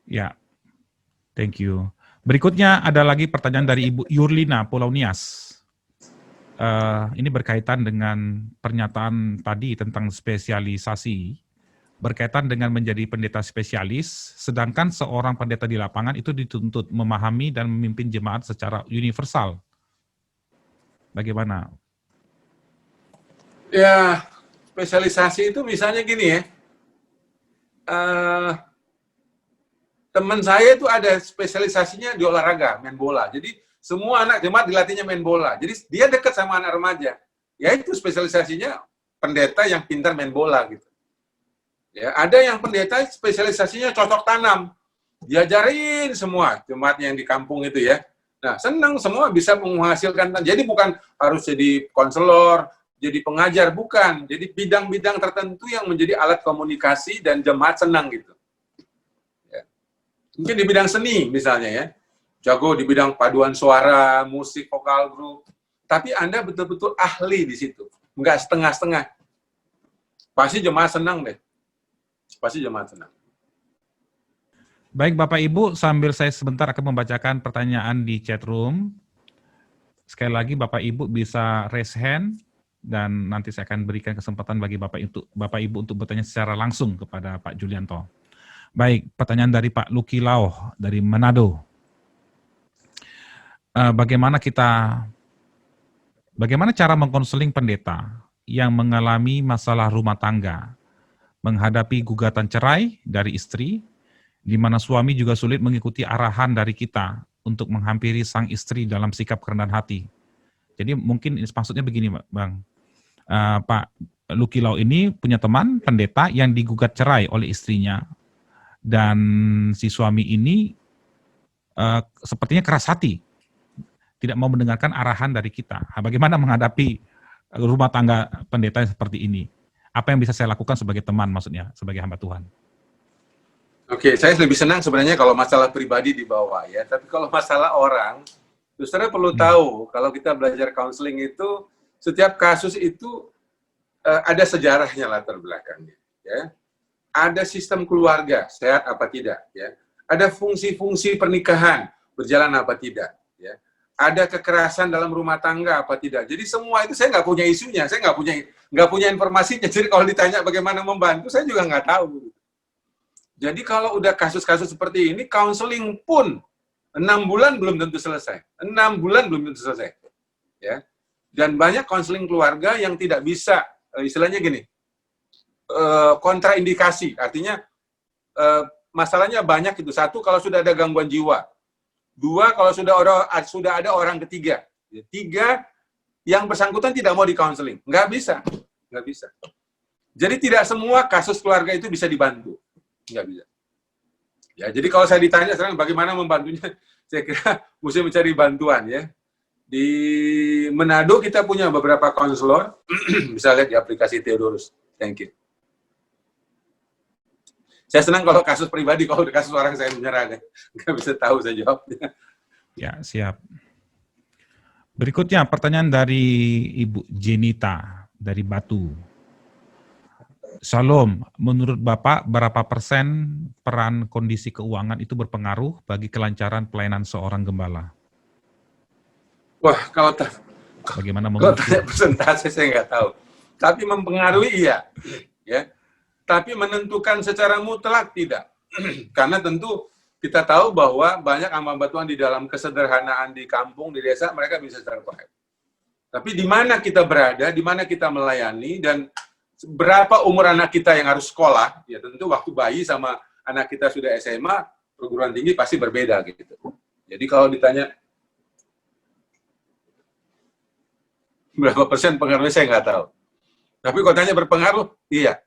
Ya, thank you. Berikutnya ada lagi pertanyaan dari Ibu Yurlina, Pulau Nias. Ini berkaitan dengan pernyataan tadi tentang spesialisasi, berkaitan dengan menjadi pendeta spesialis, sedangkan seorang pendeta di lapangan itu dituntut memahami dan memimpin jemaat secara universal. Bagaimana? Ya, spesialisasi itu misalnya gini ya, teman saya itu ada spesialisasinya di olahraga, main bola. Jadi semua anak jemaat dilatihnya main bola. Jadi dia dekat sama anak remaja. Ya itu spesialisasinya pendeta yang pintar main bola gitu. Ya, ada yang pendeta spesialisasinya cocok tanam. Diajarin semua jemaatnya yang di kampung itu ya. Nah, senang semua bisa menghasilkan. Jadi bukan harus jadi konselor, jadi pengajar, bukan. Jadi bidang-bidang tertentu yang menjadi alat komunikasi dan jemaat senang gitu. Mungkin di bidang seni misalnya ya, jago di bidang paduan suara, musik, vokal grup, tapi Anda betul-betul ahli di situ, nggak setengah-setengah. Pasti jemaat senang deh, pasti jemaat senang. Baik Bapak Ibu, sambil saya sebentar akan membacakan pertanyaan di chat room. Sekali lagi Bapak Ibu bisa raise hand, dan nanti saya akan berikan kesempatan bagi Bapak Ibu untuk bertanya secara langsung kepada Pak Julianto. Baik, pertanyaan dari Pak Luki Lau dari Manado. Bagaimana cara mengkonseling pendeta yang mengalami masalah rumah tangga, menghadapi gugatan cerai dari istri, di mana suami juga sulit mengikuti arahan dari kita untuk menghampiri sang istri dalam sikap kerendahan hati. Jadi mungkin maksudnya begini, Bang. Pak Luki Lau ini punya teman pendeta yang digugat cerai oleh istrinya. Dan si suami ini sepertinya keras hati, tidak mau mendengarkan arahan dari kita. Bagaimana menghadapi rumah tangga pendeta seperti ini? Apa yang bisa saya lakukan sebagai teman, maksudnya, sebagai hamba Tuhan? Oke, saya lebih senang sebenarnya kalau masalah pribadi dibawa ya. Tapi kalau masalah orang, saudara perlu tahu, kalau kita belajar counseling itu, setiap kasus itu ada sejarahnya latar belakangnya. Ya. Ada sistem keluarga, sehat apa tidak, ya. Ada fungsi-fungsi pernikahan, berjalan apa tidak, ya. Ada kekerasan dalam rumah tangga apa tidak. Jadi semua itu saya nggak punya isunya, saya nggak punya informasinya. Jadi kalau ditanya bagaimana membantu, saya juga nggak tahu. Jadi kalau udah kasus-kasus seperti ini, counseling pun 6 bulan belum tentu selesai. 6 bulan belum tentu selesai, ya. Dan banyak counseling keluarga yang tidak bisa, istilahnya gini, kontraindikasi, artinya masalahnya banyak itu. 1, kalau sudah ada gangguan jiwa. 2, kalau sudah ada orang ketiga. Ya, 3, yang bersangkutan tidak mau di-counseling. Nggak bisa. Jadi tidak semua kasus keluarga itu bisa dibantu. Nggak bisa. Ya, jadi kalau saya ditanya sekarang bagaimana membantunya, saya kira mesti mencari bantuan ya. Di Manado kita punya beberapa konselor, bisa lihat di aplikasi Theodorus. Thank you. Saya senang kalau kasus pribadi, kalau kasus orang saya menyerah, nggak bisa tahu saya jawabnya. Ya, siap. Berikutnya pertanyaan dari Ibu Jenita dari Batu. Shalom, menurut Bapak berapa persen peran kondisi keuangan itu berpengaruh bagi kelancaran pelayanan seorang gembala? Wah, kalau Bagaimana kalau menurut tanya persentase saya nggak tahu. Tapi mempengaruhi iya. Ya. Tapi menentukan secara mutlak tidak. Karena tentu kita tahu bahwa banyak hamba Tuhan di dalam kesederhanaan di kampung, di desa, mereka bisa survive. Tapi di mana kita berada, di mana kita melayani, dan berapa umur anak kita yang harus sekolah, ya tentu waktu bayi sama anak kita sudah SMA, perguruan tinggi pasti berbeda gitu. Jadi kalau ditanya berapa persen pengaruhnya saya nggak tahu. Tapi kalau tanya berpengaruh, iya.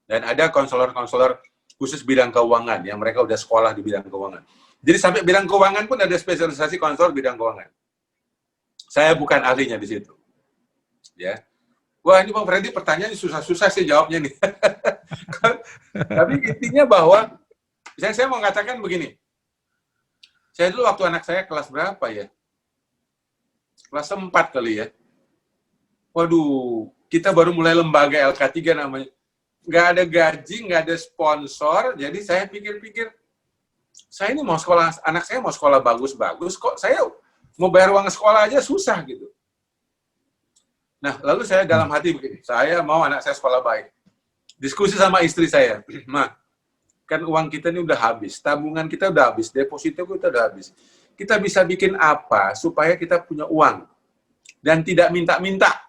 Dan ada konselor-konselor khusus bidang keuangan yang mereka udah sekolah di bidang keuangan. Jadi sampai bidang keuangan pun ada spesialisasi konselor bidang keuangan. Saya bukan ahlinya di situ. Ya. Wah, ini Bang Freddy pertanyaannya susah-susah sih jawabnya nih. Tapi intinya bahwa saya mau mengatakan begini. Saya dulu waktu anak saya kelas berapa ya? Kelas 4 kali ya. Waduh, kita baru mulai lembaga LK3 namanya. Nggak ada gaji, nggak ada sponsor, jadi saya pikir-pikir, saya ini mau sekolah, anak saya mau sekolah bagus-bagus, kok saya mau bayar uang sekolah aja susah gitu. Nah, lalu saya dalam hati begini, saya mau anak saya sekolah baik. Diskusi sama istri saya, Ma, kan uang kita ini udah habis, tabungan kita udah habis, deposito kita udah habis. Kita bisa bikin apa supaya kita punya uang dan tidak minta-minta?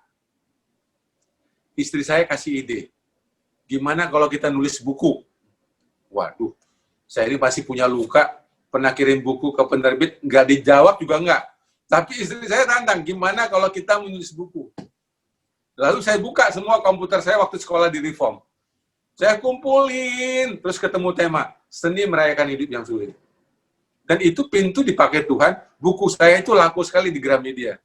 Istri saya kasih ide. Gimana kalau kita nulis buku? Waduh, saya ini masih punya luka, pernah kirim buku ke penerbit, nggak dijawab juga nggak. Tapi istri saya tantang, gimana kalau kita menulis buku? Lalu saya buka semua komputer saya waktu sekolah di Reform. Saya kumpulin, terus ketemu tema, seni merayakan hidup yang sulit. Dan itu pintu dipakai Tuhan, buku saya itu laku sekali di Gramedia.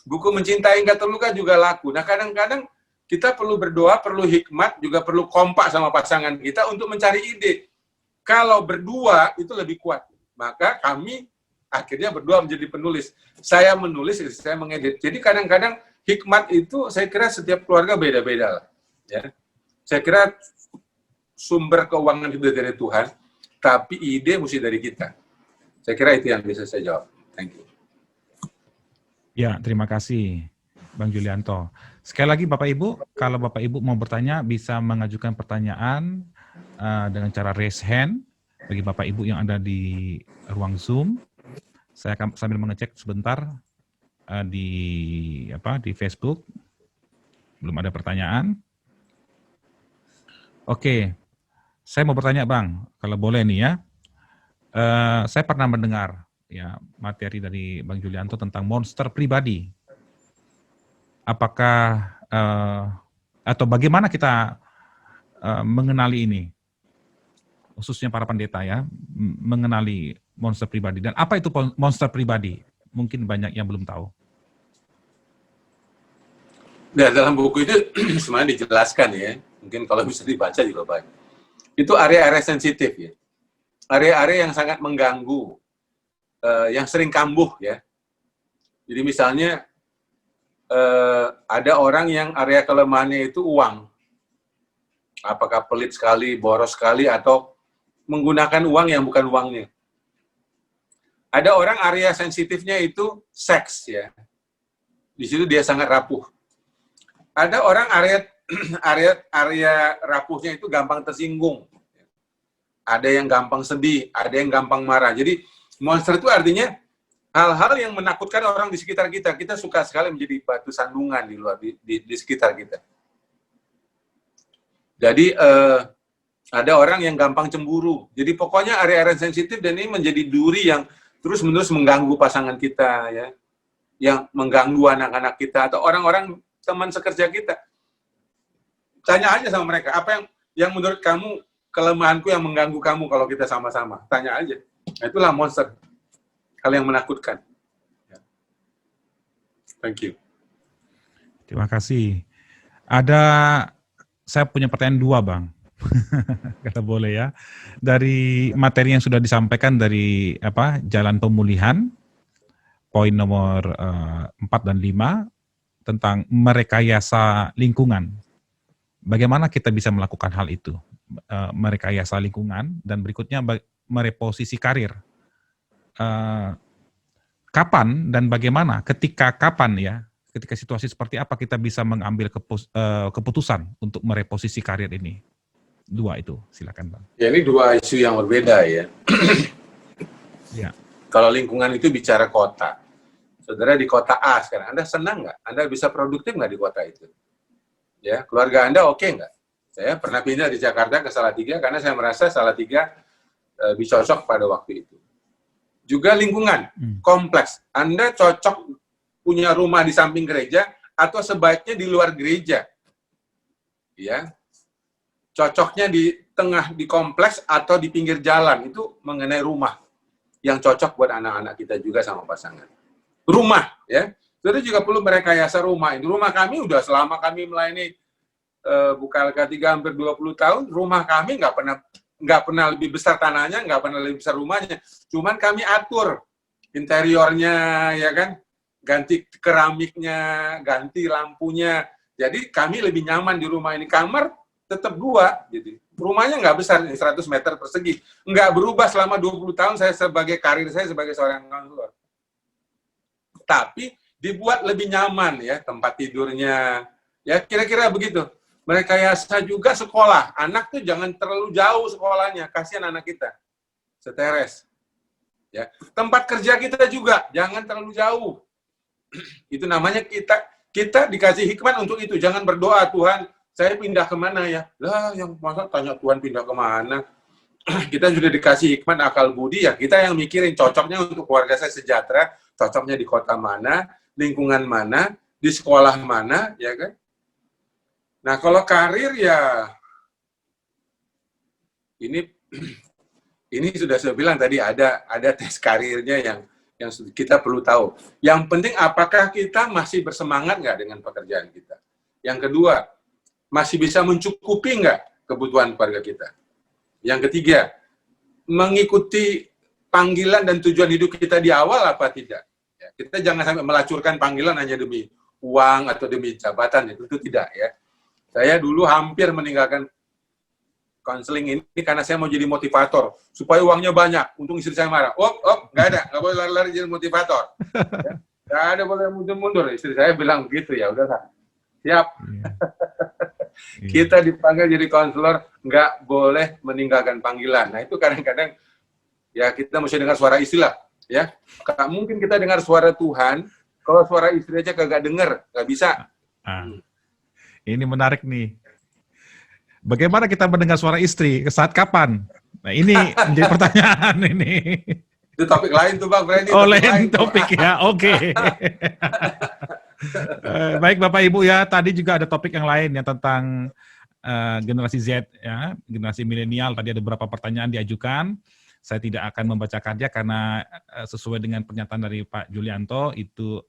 Buku Mencintai Nggak Terluka juga laku. Nah, kadang-kadang kita perlu berdoa, perlu hikmat, juga perlu kompak sama pasangan kita untuk mencari ide. Kalau berdua, itu lebih kuat. Maka kami akhirnya berdua menjadi penulis. Saya menulis, saya mengedit. Jadi kadang-kadang hikmat itu, saya kira setiap keluarga beda-beda lah. Ya. Saya kira sumber keuangan itu dari Tuhan, tapi ide mesti dari kita. Saya kira itu yang bisa saya jawab. Thank you. Ya, terima kasih Bang Julianto. Sekali lagi Bapak Ibu, kalau Bapak Ibu mau bertanya bisa mengajukan pertanyaan dengan cara raise hand bagi Bapak Ibu yang ada di ruang Zoom. Saya akan sambil mengecek sebentar di Facebook. Belum ada pertanyaan. Oke, saya mau bertanya Bang, kalau boleh nih ya. Saya pernah mendengar ya materi dari Bang Julianto tentang monster pribadi. Apakah atau bagaimana kita mengenali ini, khususnya para pendeta ya, mengenali monster pribadi, dan apa itu monster pribadi? Mungkin banyak yang belum tahu. Nah, dalam buku itu sebenarnya dijelaskan ya, mungkin kalau bisa dibaca juga baik. Itu area-area sensitif ya, area-area yang sangat mengganggu, yang sering kambuh ya. Jadi misalnya ada orang yang area kelemahannya itu uang. Apakah pelit sekali, boros sekali, atau menggunakan uang yang bukan uangnya. Ada orang area sensitifnya itu seks ya. Di situ dia sangat rapuh. Ada orang area rapuhnya itu gampang tersinggung. Ada yang gampang sedih, ada yang gampang marah. Jadi monster itu artinya hal-hal yang menakutkan orang di sekitar kita. Kita suka sekali menjadi batu sandungan di luar di sekitar kita. Jadi ada orang yang gampang cemburu. Jadi pokoknya area-area sensitif dan ini menjadi duri yang terus-menerus mengganggu pasangan kita ya. yang mengganggu anak-anak kita atau orang-orang teman sekerja kita. Tanya aja sama mereka, apa yang menurut kamu kelemahanku yang mengganggu kamu kalau kita sama-sama? Tanya aja. Nah, itulah monster. Hal yang menakutkan. Thank you. Terima kasih. Saya punya pertanyaan 2, Bang. Kata boleh ya. Dari materi yang sudah disampaikan dari jalan pemulihan, poin nomor 4 dan 5 tentang merekayasa lingkungan. Bagaimana kita bisa melakukan hal itu? Merekayasa lingkungan, dan berikutnya mereposisi karir. Kapan dan bagaimana, ketika situasi seperti apa kita bisa mengambil keputusan untuk mereposisi karir ini? 2 itu, silakan Bang. Ya, ini 2 isu yang berbeda ya. Ya. Kalau lingkungan itu bicara kota. Saudara di kota A sekarang, Anda senang nggak? Anda bisa produktif nggak di kota itu? Ya, keluarga Anda oke nggak? Saya pernah pindah di Jakarta ke Salatiga karena saya merasa Salatiga lebih cocok pada waktu itu. Juga lingkungan, kompleks. Anda cocok punya rumah di samping gereja atau sebaiknya di luar gereja? Ya, cocoknya di tengah di kompleks atau di pinggir jalan, itu mengenai rumah yang cocok buat anak-anak kita juga sama pasangan. Rumah, ya. Jadi juga perlu merekayasa rumah. Ini rumah kami udah selama kami melayani Bukalka 3 hampir 20 tahun, rumah kami nggak pernah lebih besar tanahnya, nggak pernah lebih besar rumahnya. Cuman kami atur interiornya, ya kan, ganti keramiknya, ganti lampunya. Jadi kami lebih nyaman di rumah ini. Kamar tetap 2, gitu. Rumahnya nggak besar, 100 meter persegi. Nggak berubah selama 20 tahun saya sebagai karir saya sebagai seorang konselor. Tapi dibuat lebih nyaman ya, tempat tidurnya. Ya kira-kira begitu. Merekayasa juga sekolah. Anak tuh jangan terlalu jauh sekolahnya, kasihan anak kita. Seteres. Ya. Tempat kerja kita juga jangan terlalu jauh. Itu namanya kita dikasih hikmat untuk itu. Jangan berdoa, Tuhan, saya pindah kemana ya? Lah, yang masa tanya Tuhan pindah kemana? Kita sudah dikasih hikmat akal budi ya. Kita yang mikirin cocoknya untuk keluarga saya sejahtera, cocoknya di kota mana, lingkungan mana, di sekolah mana, ya kan? Nah, kalau karir ya ini sudah saya bilang tadi ada tes karirnya yang kita perlu tahu. Yang penting apakah kita masih bersemangat nggak dengan pekerjaan kita. Yang kedua, masih bisa mencukupi nggak kebutuhan keluarga kita. Yang ketiga, mengikuti panggilan dan tujuan hidup kita di awal apa tidak. Ya, kita jangan sampai melacurkan panggilan hanya demi uang atau demi jabatan, itu tidak ya. Saya dulu hampir meninggalkan konseling ini karena saya mau jadi motivator supaya uangnya banyak. Untung istri saya marah. Nggak boleh lari-lari jadi motivator. Ya, nggak ada boleh mundur-mundur. Istri saya bilang begitu, ya udahlah. Siap. Kita dipanggil jadi konselor, nggak boleh meninggalkan panggilan. Nah itu kadang-kadang ya kita mesti dengar suara istri lah. Ya, mungkin kita dengar suara Tuhan. Kalau suara istri aja kagak dengar, nggak bisa. Ini menarik nih. Bagaimana kita mendengar suara istri? Saat kapan? Nah ini menjadi pertanyaan ini. Itu topik lain tuh Bang Freddy. Lain topik ya, oke. Baik Bapak Ibu ya, tadi juga ada topik yang lain ya tentang generasi Z ya, generasi milenial. Tadi ada beberapa pertanyaan diajukan. Saya tidak akan membacakannya karena sesuai dengan pernyataan dari Pak Julianto itu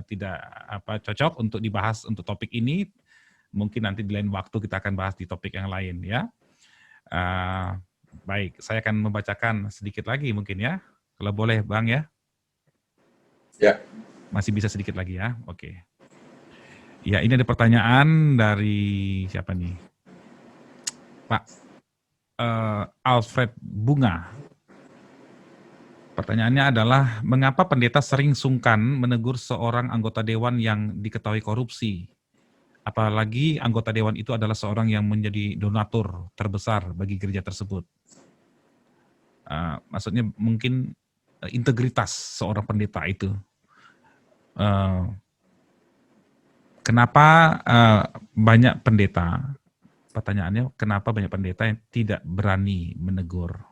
tidak cocok untuk dibahas untuk topik ini. Mungkin nanti di lain waktu kita akan bahas di topik yang lain ya. Baik, saya akan membacakan sedikit lagi mungkin ya. Kalau boleh Bang ya. Ya. Masih bisa sedikit lagi ya. Oke. Ya, ini ada pertanyaan dari siapa nih? Pak Alfred Bunga. Pertanyaannya adalah, mengapa pendeta sering sungkan menegur seorang anggota dewan yang diketahui korupsi? Apalagi anggota dewan itu adalah seorang yang menjadi donatur terbesar bagi gereja tersebut. Maksudnya mungkin integritas seorang pendeta itu. Kenapa banyak pendeta, pertanyaannya, kenapa banyak pendeta yang tidak berani menegur?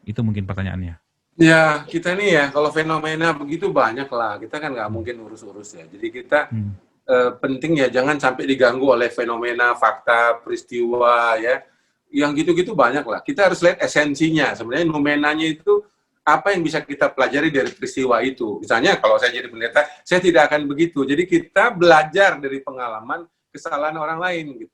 Itu mungkin pertanyaannya. Ya, kita nih ya, kalau fenomena begitu banyak lah. Kita kan nggak mungkin urus-urus ya. Jadi kita penting ya, jangan sampai diganggu oleh fenomena, fakta, peristiwa ya. Yang gitu-gitu banyak lah. Kita harus lihat esensinya. Sebenarnya numenanya itu apa yang bisa kita pelajari dari peristiwa itu. Misalnya kalau saya jadi pendeta, saya tidak akan begitu. Jadi kita belajar dari pengalaman kesalahan orang lain gitu.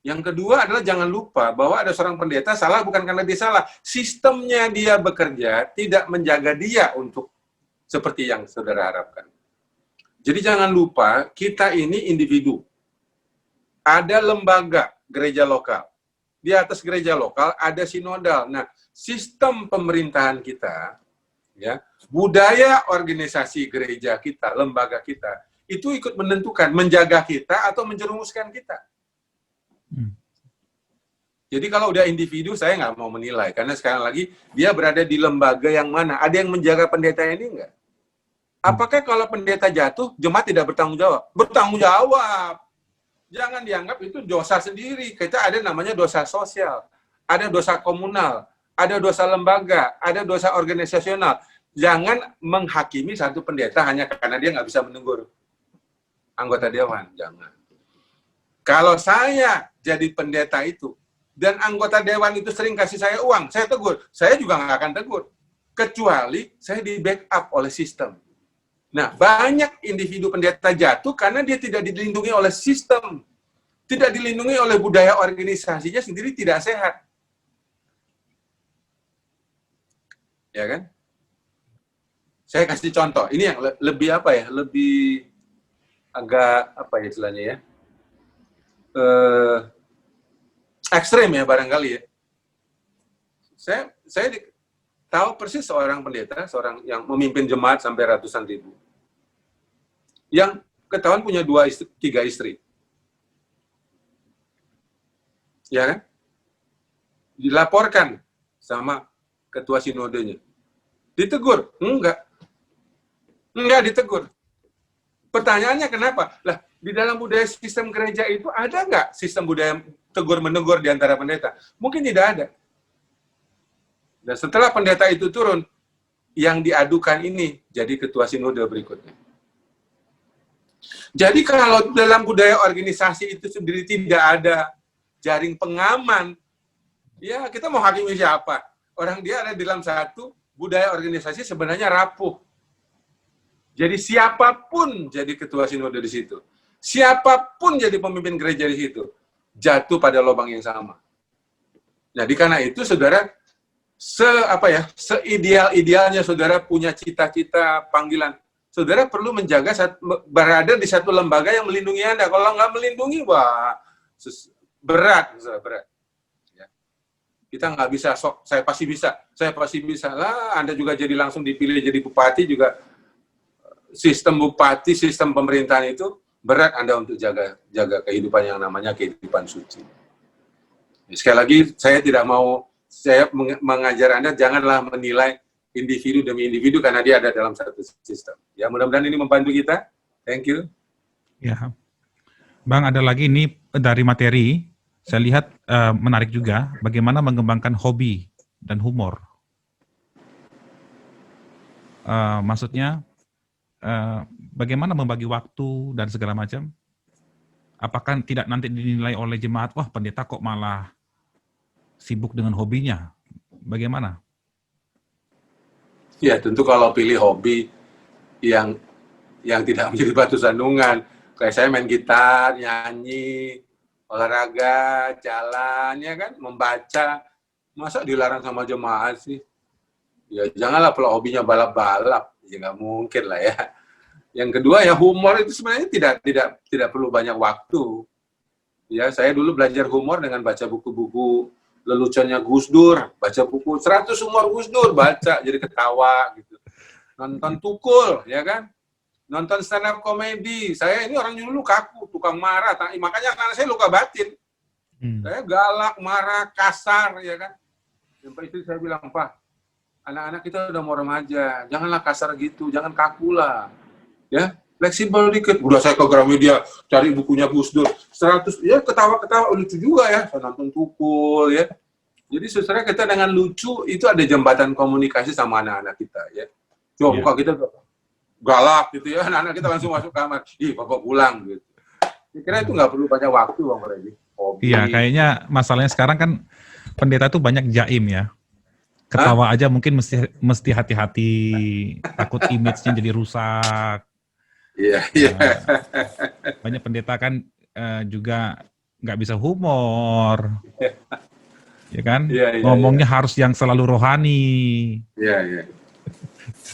Yang kedua adalah jangan lupa bahwa ada seorang pendeta salah bukan karena dia salah. Sistemnya dia bekerja tidak menjaga dia untuk seperti yang saudara harapkan. Jadi jangan lupa kita ini individu. Ada lembaga gereja lokal. Di atas gereja lokal ada sinodal. Nah, sistem pemerintahan kita, ya, budaya organisasi gereja kita, lembaga kita, itu ikut menentukan menjaga kita atau menjerumuskan kita. Jadi kalau udah individu, saya nggak mau menilai. Karena sekarang lagi, dia berada di lembaga yang mana? Ada yang menjaga pendeta ini nggak? Apakah kalau pendeta jatuh, jemaat tidak bertanggung jawab? Bertanggung jawab. Jangan dianggap itu dosa sendiri. Kita ada namanya dosa sosial. Ada dosa komunal. Ada dosa lembaga. Ada dosa organisasional. Jangan menghakimi satu pendeta hanya karena dia nggak bisa menegur anggota dewan. Jangan. Kalau saya jadi pendeta itu, dan anggota dewan itu sering kasih saya uang, saya tegur. Saya juga nggak akan tegur. Kecuali saya di backup oleh sistem. Nah, banyak individu pendeta jatuh karena dia tidak dilindungi oleh sistem. Tidak dilindungi oleh budaya organisasinya sendiri tidak sehat. Ya kan? Saya kasih contoh. Ini yang lebih apa ya? Lebih agak apa ya istilahnya ya? Ekstrem ya barangkali ya. Saya tahu persis seorang pendeta, seorang yang memimpin jemaat sampai ratusan ribu, yang ketahuan punya 3 istri, ya kan? Dilaporkan sama ketua sinodenya, ditegur? Enggak ditegur. Pertanyaannya kenapa? Lah, di dalam budaya sistem gereja itu ada nggak sistem budaya tegur-menegur di antara pendeta? Mungkin tidak ada. Dan setelah pendeta itu turun, yang diadukan ini jadi ketua sinode berikutnya. Jadi kalau dalam budaya organisasi itu sendiri tidak ada jaring pengaman, ya kita mau hakimi siapa? Orang dia ada di dalam satu budaya organisasi sebenarnya rapuh. Jadi siapapun jadi ketua sinode di situ. Siapapun jadi pemimpin gereja di situ, jatuh pada lubang yang sama. Jadi karena itu saudara, seideal-idealnya saudara punya cita-cita panggilan, saudara perlu menjaga berada di satu lembaga yang melindungi Anda. Kalau nggak melindungi, wah berat. Ya. Kita nggak bisa, saya pasti bisa lah. Anda juga jadi langsung dipilih jadi bupati juga. Sistem bupati, sistem pemerintahan itu berat Anda untuk jaga kehidupan yang namanya kehidupan suci. Sekali lagi, saya mengajar Anda, janganlah menilai individu demi individu karena dia ada dalam satu sistem. Ya, mudah-mudahan ini membantu kita. Thank you. Ya, Bang, ada lagi ini dari materi, saya lihat menarik juga, bagaimana mengembangkan hobi dan humor. Maksudnya, bagaimana membagi waktu dan segala macam? Apakah tidak nanti dinilai oleh jemaat, wah pendeta kok malah sibuk dengan hobinya? Bagaimana? Ya tentu kalau pilih hobi yang tidak menjadi batu sandungan, kayak saya main gitar, nyanyi, olahraga, jalan, ya kan, membaca, masa dilarang sama jemaat sih? Ya janganlah kalau hobinya balap-balap. Ya nggak mungkin lah ya. Yang kedua ya humor itu sebenarnya tidak perlu banyak waktu. Ya saya dulu belajar humor dengan baca buku-buku leluconnya Gus Dur, baca buku 100 humor Gus Dur, baca jadi ketawa gitu. Nonton Tukul, ya kan? Nonton stand up comedy. Saya ini orang dulu kaku, tukang marah, makanya karena saya luka batin. Saya galak, marah, kasar, ya kan? Sampai itu saya bilang, Pak, anak-anak kita udah mau remaja, janganlah kasar gitu, jangan kaku lah, ya, fleksibel dikit. Udah saya ke Gramedia, cari bukunya Gus Dur, 100, ya ketawa-ketawa, lucu juga ya, saya nonton Tukul, ya, Jadi saudara, kita dengan lucu itu ada jembatan komunikasi sama anak-anak kita ya. Coba Iya. muka kita galak gitu ya, anak-anak kita langsung masuk kamar. Ih, bapak pulang gitu. Saya kira itu nggak perlu banyak waktu, Bang Freddy. Hobi. Iya, kayaknya masalahnya sekarang kan pendeta tuh banyak jaim ya. Ketawa aja mungkin mesti hati-hati, takut image-nya jadi rusak. Iya, iya. Banyak pendeta kan juga nggak bisa humor, ya kan? Iya, iya, Ngomongnya harus yang selalu rohani. Iya, iya.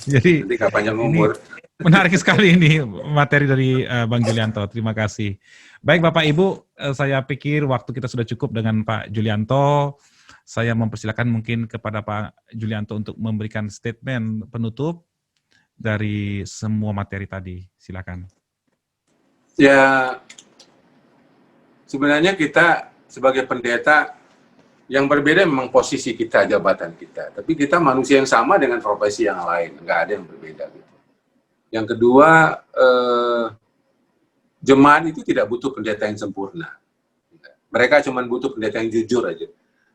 Jadi Nanti nggak panjang umur. menarik sekali ini materi dari Bang Julianto. Terima kasih. Baik Bapak Ibu, saya pikir waktu kita sudah cukup dengan Pak Julianto. Saya mempersilakan mungkin kepada Pak Julianto untuk memberikan statement penutup dari semua materi tadi. Silakan. Ya, sebenarnya kita sebagai pendeta yang berbeda memang posisi kita, jabatan kita. Tapi kita manusia yang sama dengan profesi yang lain, nggak ada yang berbeda gitu. Yang kedua, jemaat itu tidak butuh pendeta yang sempurna. Mereka cuma butuh pendeta yang jujur aja,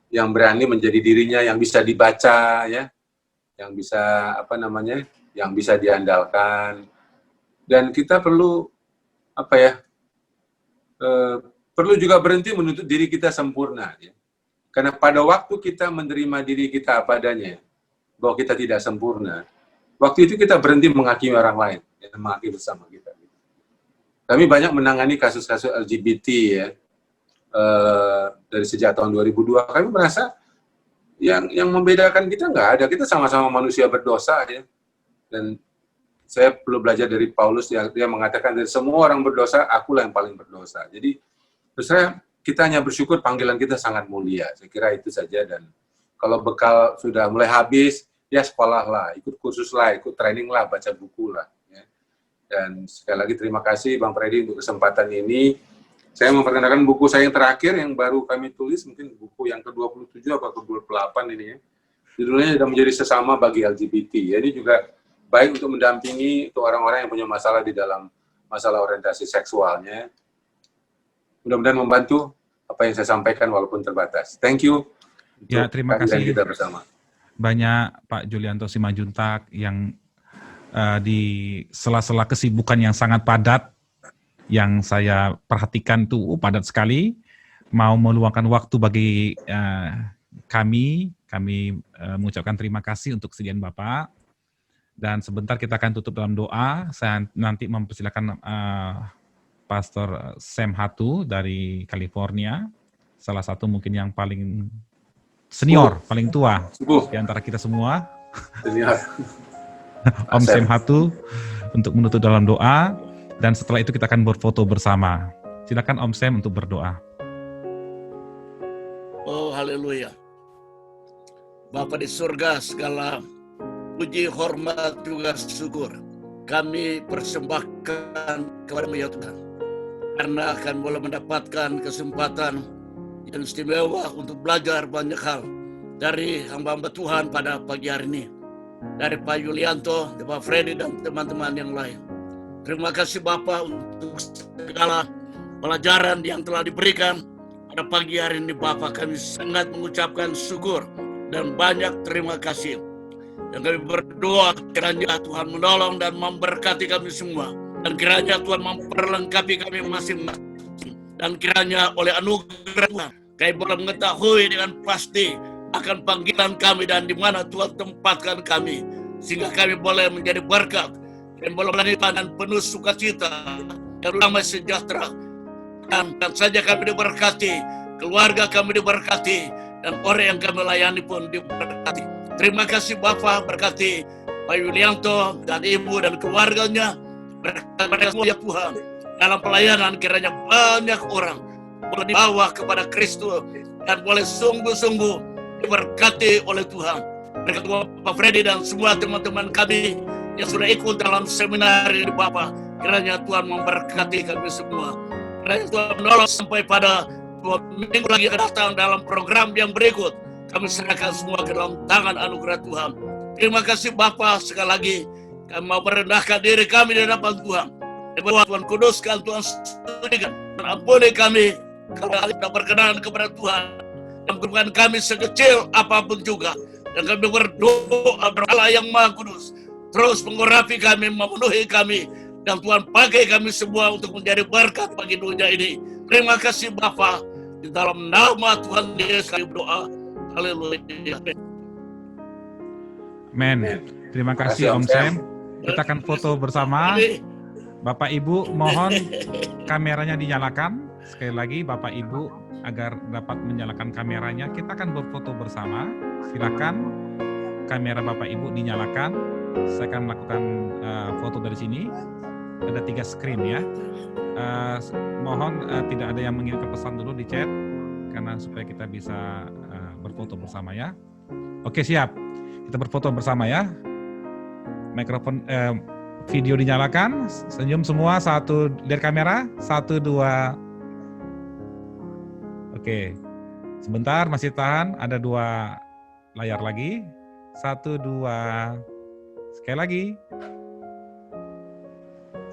yang berani menjadi dirinya, yang bisa dibaca, ya, yang bisa yang bisa diandalkan. Dan kita perlu perlu juga berhenti menuntut diri kita sempurna, ya. Karena pada waktu kita menerima diri kita apa adanya, bahwa kita tidak sempurna, waktu itu kita berhenti menghakimi orang lain, dan menghakimi bersama kita. Kami banyak menangani kasus-kasus LGBT ya, dari sejak tahun 2002. Kami merasa yang membedakan kita nggak ada, kita sama-sama manusia berdosa ya. Dan saya perlu belajar dari Paulus, dia mengatakan dari semua orang berdosa, akulah yang paling berdosa. Jadi terus kita hanya bersyukur panggilan kita sangat mulia. Saya kira itu saja, dan kalau bekal sudah mulai habis, ya sekolah lah, ikut kursus lah, ikut training lah, baca buku lah. Ya. Dan sekali lagi terima kasih Bang Freddy untuk kesempatan ini. Saya memperkenalkan buku saya yang terakhir, yang baru kami tulis, mungkin buku yang ke-27 atau ke-28 ini ya. Judulnya sudah menjadi sesama bagi LGBT. Ini juga baik untuk mendampingi untuk orang-orang yang punya masalah di dalam masalah orientasi seksualnya. Mudah-mudahan membantu apa yang saya sampaikan walaupun terbatas. Thank you. Ya, terima kasih kita bersama. Banyak Pak Julianto Simanjuntak yang di sela-sela kesibukan yang sangat padat, yang saya perhatikan tuh padat sekali, mau meluangkan waktu bagi kami mengucapkan terima kasih untuk kesediaan Bapak. Dan sebentar kita akan tutup dalam doa. Saya nanti mempersilakan Pastor Sam Hatu dari California, salah satu mungkin yang paling senior, paling tua di antara kita semua. Senior. Om Sam Hatu untuk menutup dalam doa, dan setelah itu kita akan berfoto bersama. Silakan Om Sam untuk berdoa. Oh, haleluya. Bapa di surga, segala puji, hormat, juga syukur kami persembahkan kepada-Mu ya Tuhan. Karena akan boleh mendapatkan kesempatan yang istimewa untuk belajar banyak hal dari hamba-hamba Tuhan pada pagi hari ini. Dari Pak Julianto, Pak Freddy, dan teman-teman yang lain. Terima kasih Bapak untuk segala pelajaran yang telah diberikan pada pagi hari ini Bapak. Kami sangat mengucapkan syukur dan banyak terima kasih. Dan kami berdoa kiranya Tuhan menolong dan memberkati kami semua. Dan kiranya Tuhan memperlengkapi kami masing-masing. Dan kiranya oleh anugerah Tuhan, kami boleh mengetahui dengan pasti akan panggilan kami dan di mana Tuhan tempatkan kami. Sehingga kami boleh menjadi berkat. Dan boleh melanjutkan dan penuh sukacita dan damai sejahtera. Dan saja kami diberkati, keluarga kami diberkati, dan orang yang kami layani pun diberkati. Terima kasih Bapak, berkati Pak Yulianto dan Ibu dan keluarganya. Berkati semua ya Tuhan. Dalam pelayanan kiranya banyak orang boleh dibawa kepada Kristus dan boleh sungguh-sungguh diberkati oleh Tuhan. Berkati Bapak Freddy dan semua teman-teman kami yang sudah ikut dalam seminar ini Bapak. Kiranya Tuhan memberkati kami semua. Kiranya Tuhan menolong sampai pada 2 minggu lagi akan datang dalam program yang berikut. Kami serahkan semua ke dalam tangan anugerah Tuhan. Terima kasih Bapak, sekali lagi kami mau merendahkan diri kami di hadapan Tuhan. Tuhan kuduskan, Tuhan sucikan, dan ampuni kami kalau tidak berkenan kepada Tuhan. dalam kehidupan kami sekecil apapun juga. Dan kami berdoa Allah yang Maha Kudus terus mengurapi kami, memenuhi kami, dan Tuhan pakai kami semua untuk menjadi berkat bagi dunia ini. Terima kasih Bapa, di dalam nama Tuhan Yesus kami berdoa. Haleluya. Men, terima kasih Om Sam. Kita akan foto bersama. Bapak Ibu, mohon kameranya dinyalakan. Sekali lagi Bapak Ibu, agar dapat menyalakan kameranya, kita akan berfoto bersama. Silakan kamera Bapak Ibu dinyalakan. Saya akan melakukan foto dari sini. Ada 3 screen ya. Mohon tidak ada yang mengirimkan pesan dulu di chat, karena supaya kita bisa berfoto bersama ya. Oke, siap. Kita berfoto bersama ya. Mikrofon, video dinyalakan. Senyum semua. Satu, lihat kamera. 1, 2. Oke. Sebentar, masih tahan. Ada 2 layar lagi. 1, 2. Sekali lagi.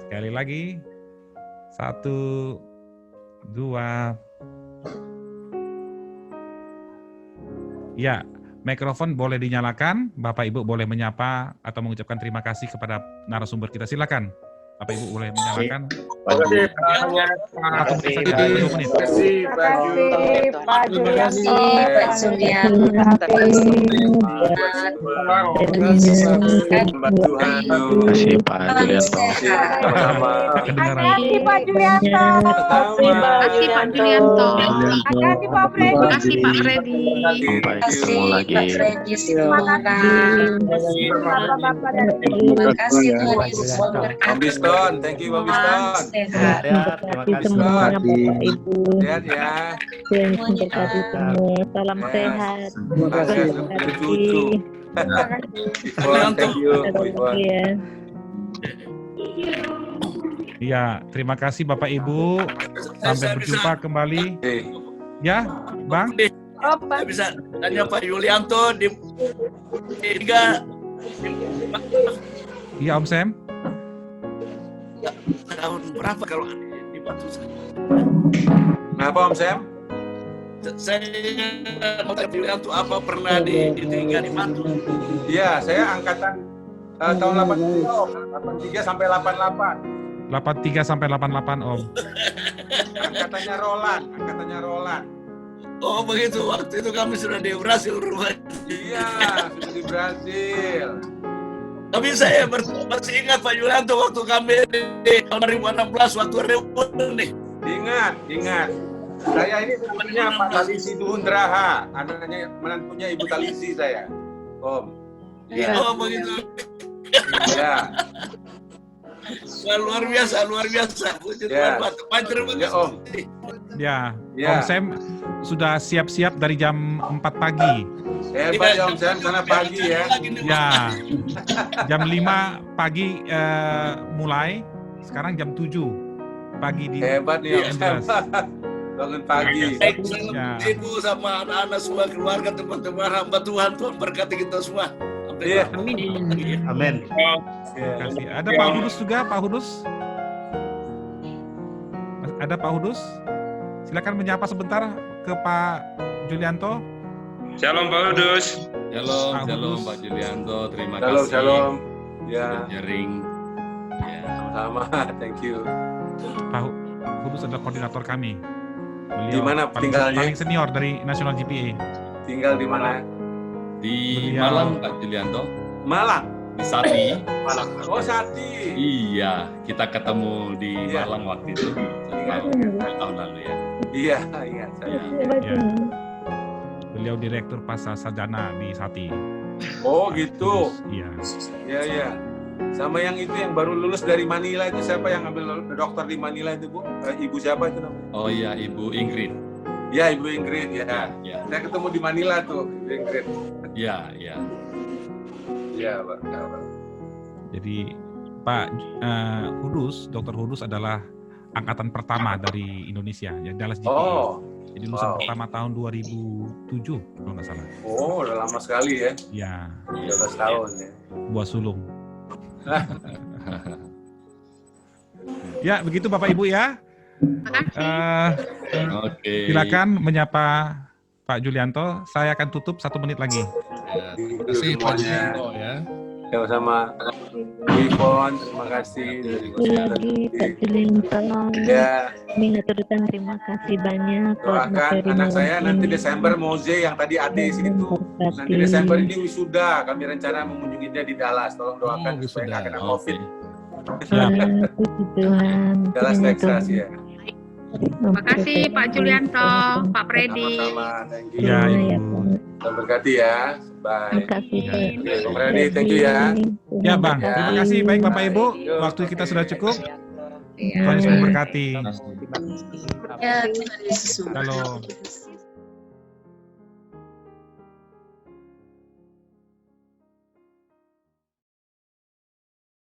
Sekali lagi. 1, 2. Ya. Mikrofon boleh dinyalakan, Bapak Ibu boleh menyapa atau mengucapkan terima kasih kepada narasumber kita. Silakan, Bapak Ibu boleh menyalakan. Terima kasih Pak Julianto. Thank you Bang Biston. Sehat. Terima kasih semua Bapak Ibu. Sehat ya. Yang memberkati semua. Salam sehat. Terima kasih dari cucu. Thank you. Iya, terima kasih Bapak Ibu. Sampai berjumpa kembali. Ya, Bang. Saya bisa tanya Pak Yulianto di 3. Iya, Om Sam. Tahun berapa kalau di Batu saya? Kenapa Om Sam? Saya mau tanya Yulianto apa pernah di 3 di Batu? Iya, saya angkatan tahun 83 sampai 88. 83 sampai 88 Om. Angkatannya Roland. Oh begitu, waktu itu kami sudah di Brasil rumahnya. Iya, sudah di Brasil. Tapi saya masih ingat Pak Yulianto waktu kami di tahun 2016 waktu reuni. Ingat. Saya ini temannya Pak Talisi Duhundraha, anaknya menantunya Ibu Talisi saya. Om. Iya. Oh begitu. Ya. Wah, luar biasa. Puji Tuhan, Pak. Terima kasih. Om. Ya, Om Sam sudah siap-siap dari jam 4 pagi. Hebat ya Om Sam, sana pagi ya. Ya, jam 5 pagi mulai, sekarang jam 7 pagi di Hebat nih Om Sam. Bangun pagi. Salam Ibu sama anak-anak semua, keluarga, teman-teman hamba Tuhan. Tuhan berkati kita semua. Iya. Amin. Terima kasih. Ada Pak Hudus juga, Pak Hudus. Ada Pak Hudus. Silakan menyapa sebentar ke Pak Julianto. Shalom Pak Hudus. Shalom Pak Julianto. Terima kasih. Shalom. Ya. Jaring. Ya. Sama. Thank you. Pak Hudus adalah koordinator kami. Beliau Di mana tinggalnya? paling senior dari National GPA. Tinggal di mana? Di Beliau- Malang Pak Julianto. Malang. Di Sati. Malang. Oh, Sati. Iya, kita ketemu di Iya. Malang waktu itu. Tahun lalu ya. Iya, saya. Ya. Beliau direktur pasar sarjana di Sati. Oh, gitu. Iya. Iya. Sama yang itu yang baru lulus dari Manila itu siapa yang ambil dokter di Manila itu, Bu? Ibu siapa itu namanya? Oh iya, Ibu Ingrid. Ya, Ibu Ingrid ya. Ya. Saya ketemu di Manila tuh, Ibu Ingrid. Ya. Iya, Pak. Jadi Pak Hudus, Dr. Hudus adalah angkatan pertama dari Indonesia, ya, Dallas GPA. Oh. Jadi lulusan Wow. pertama tahun 2007 kalau nggak salah. Oh, udah lama sekali ya. Ya, 13 tahun ya. buah sulung. Ya, begitu Bapak Ibu ya. Oke. Silakan menyapa Pak Julianto. Saya akan tutup 1 menit lagi. Ya, terima kasih Pak Julianto ya. Sama-sama. Ipon, terima kasih. lagi Pak Julianto. Ya, Kami aturkan terima kasih banyak buat doakan materi anak malam saya nanti ini. Desember Moze yang tadi Ade itu. Nanti Desember ini wisuda. Kami rencana mengunjungi dia di Dallas. Tolong doakan supaya nggak kena COVID. Puji Tuhan. Dallas, Terima Texas kasih. ya. Terima kasih Pak Julianto, Pak Freddy. Sama-sama, thank you. Ya, Ya, Ibu. Tuhan berkati ya. Bye. Terima kasih Ya, Pak Bang Freddy, thank you ya. Ya, Bang. Ya. Terima kasih. Baik, Bapak Ibu. Yuk. Waktu kita sudah cukup. Iya. Tuhan Yesus memberkati. Ya, Tuhan Yesus memberkati. Halo.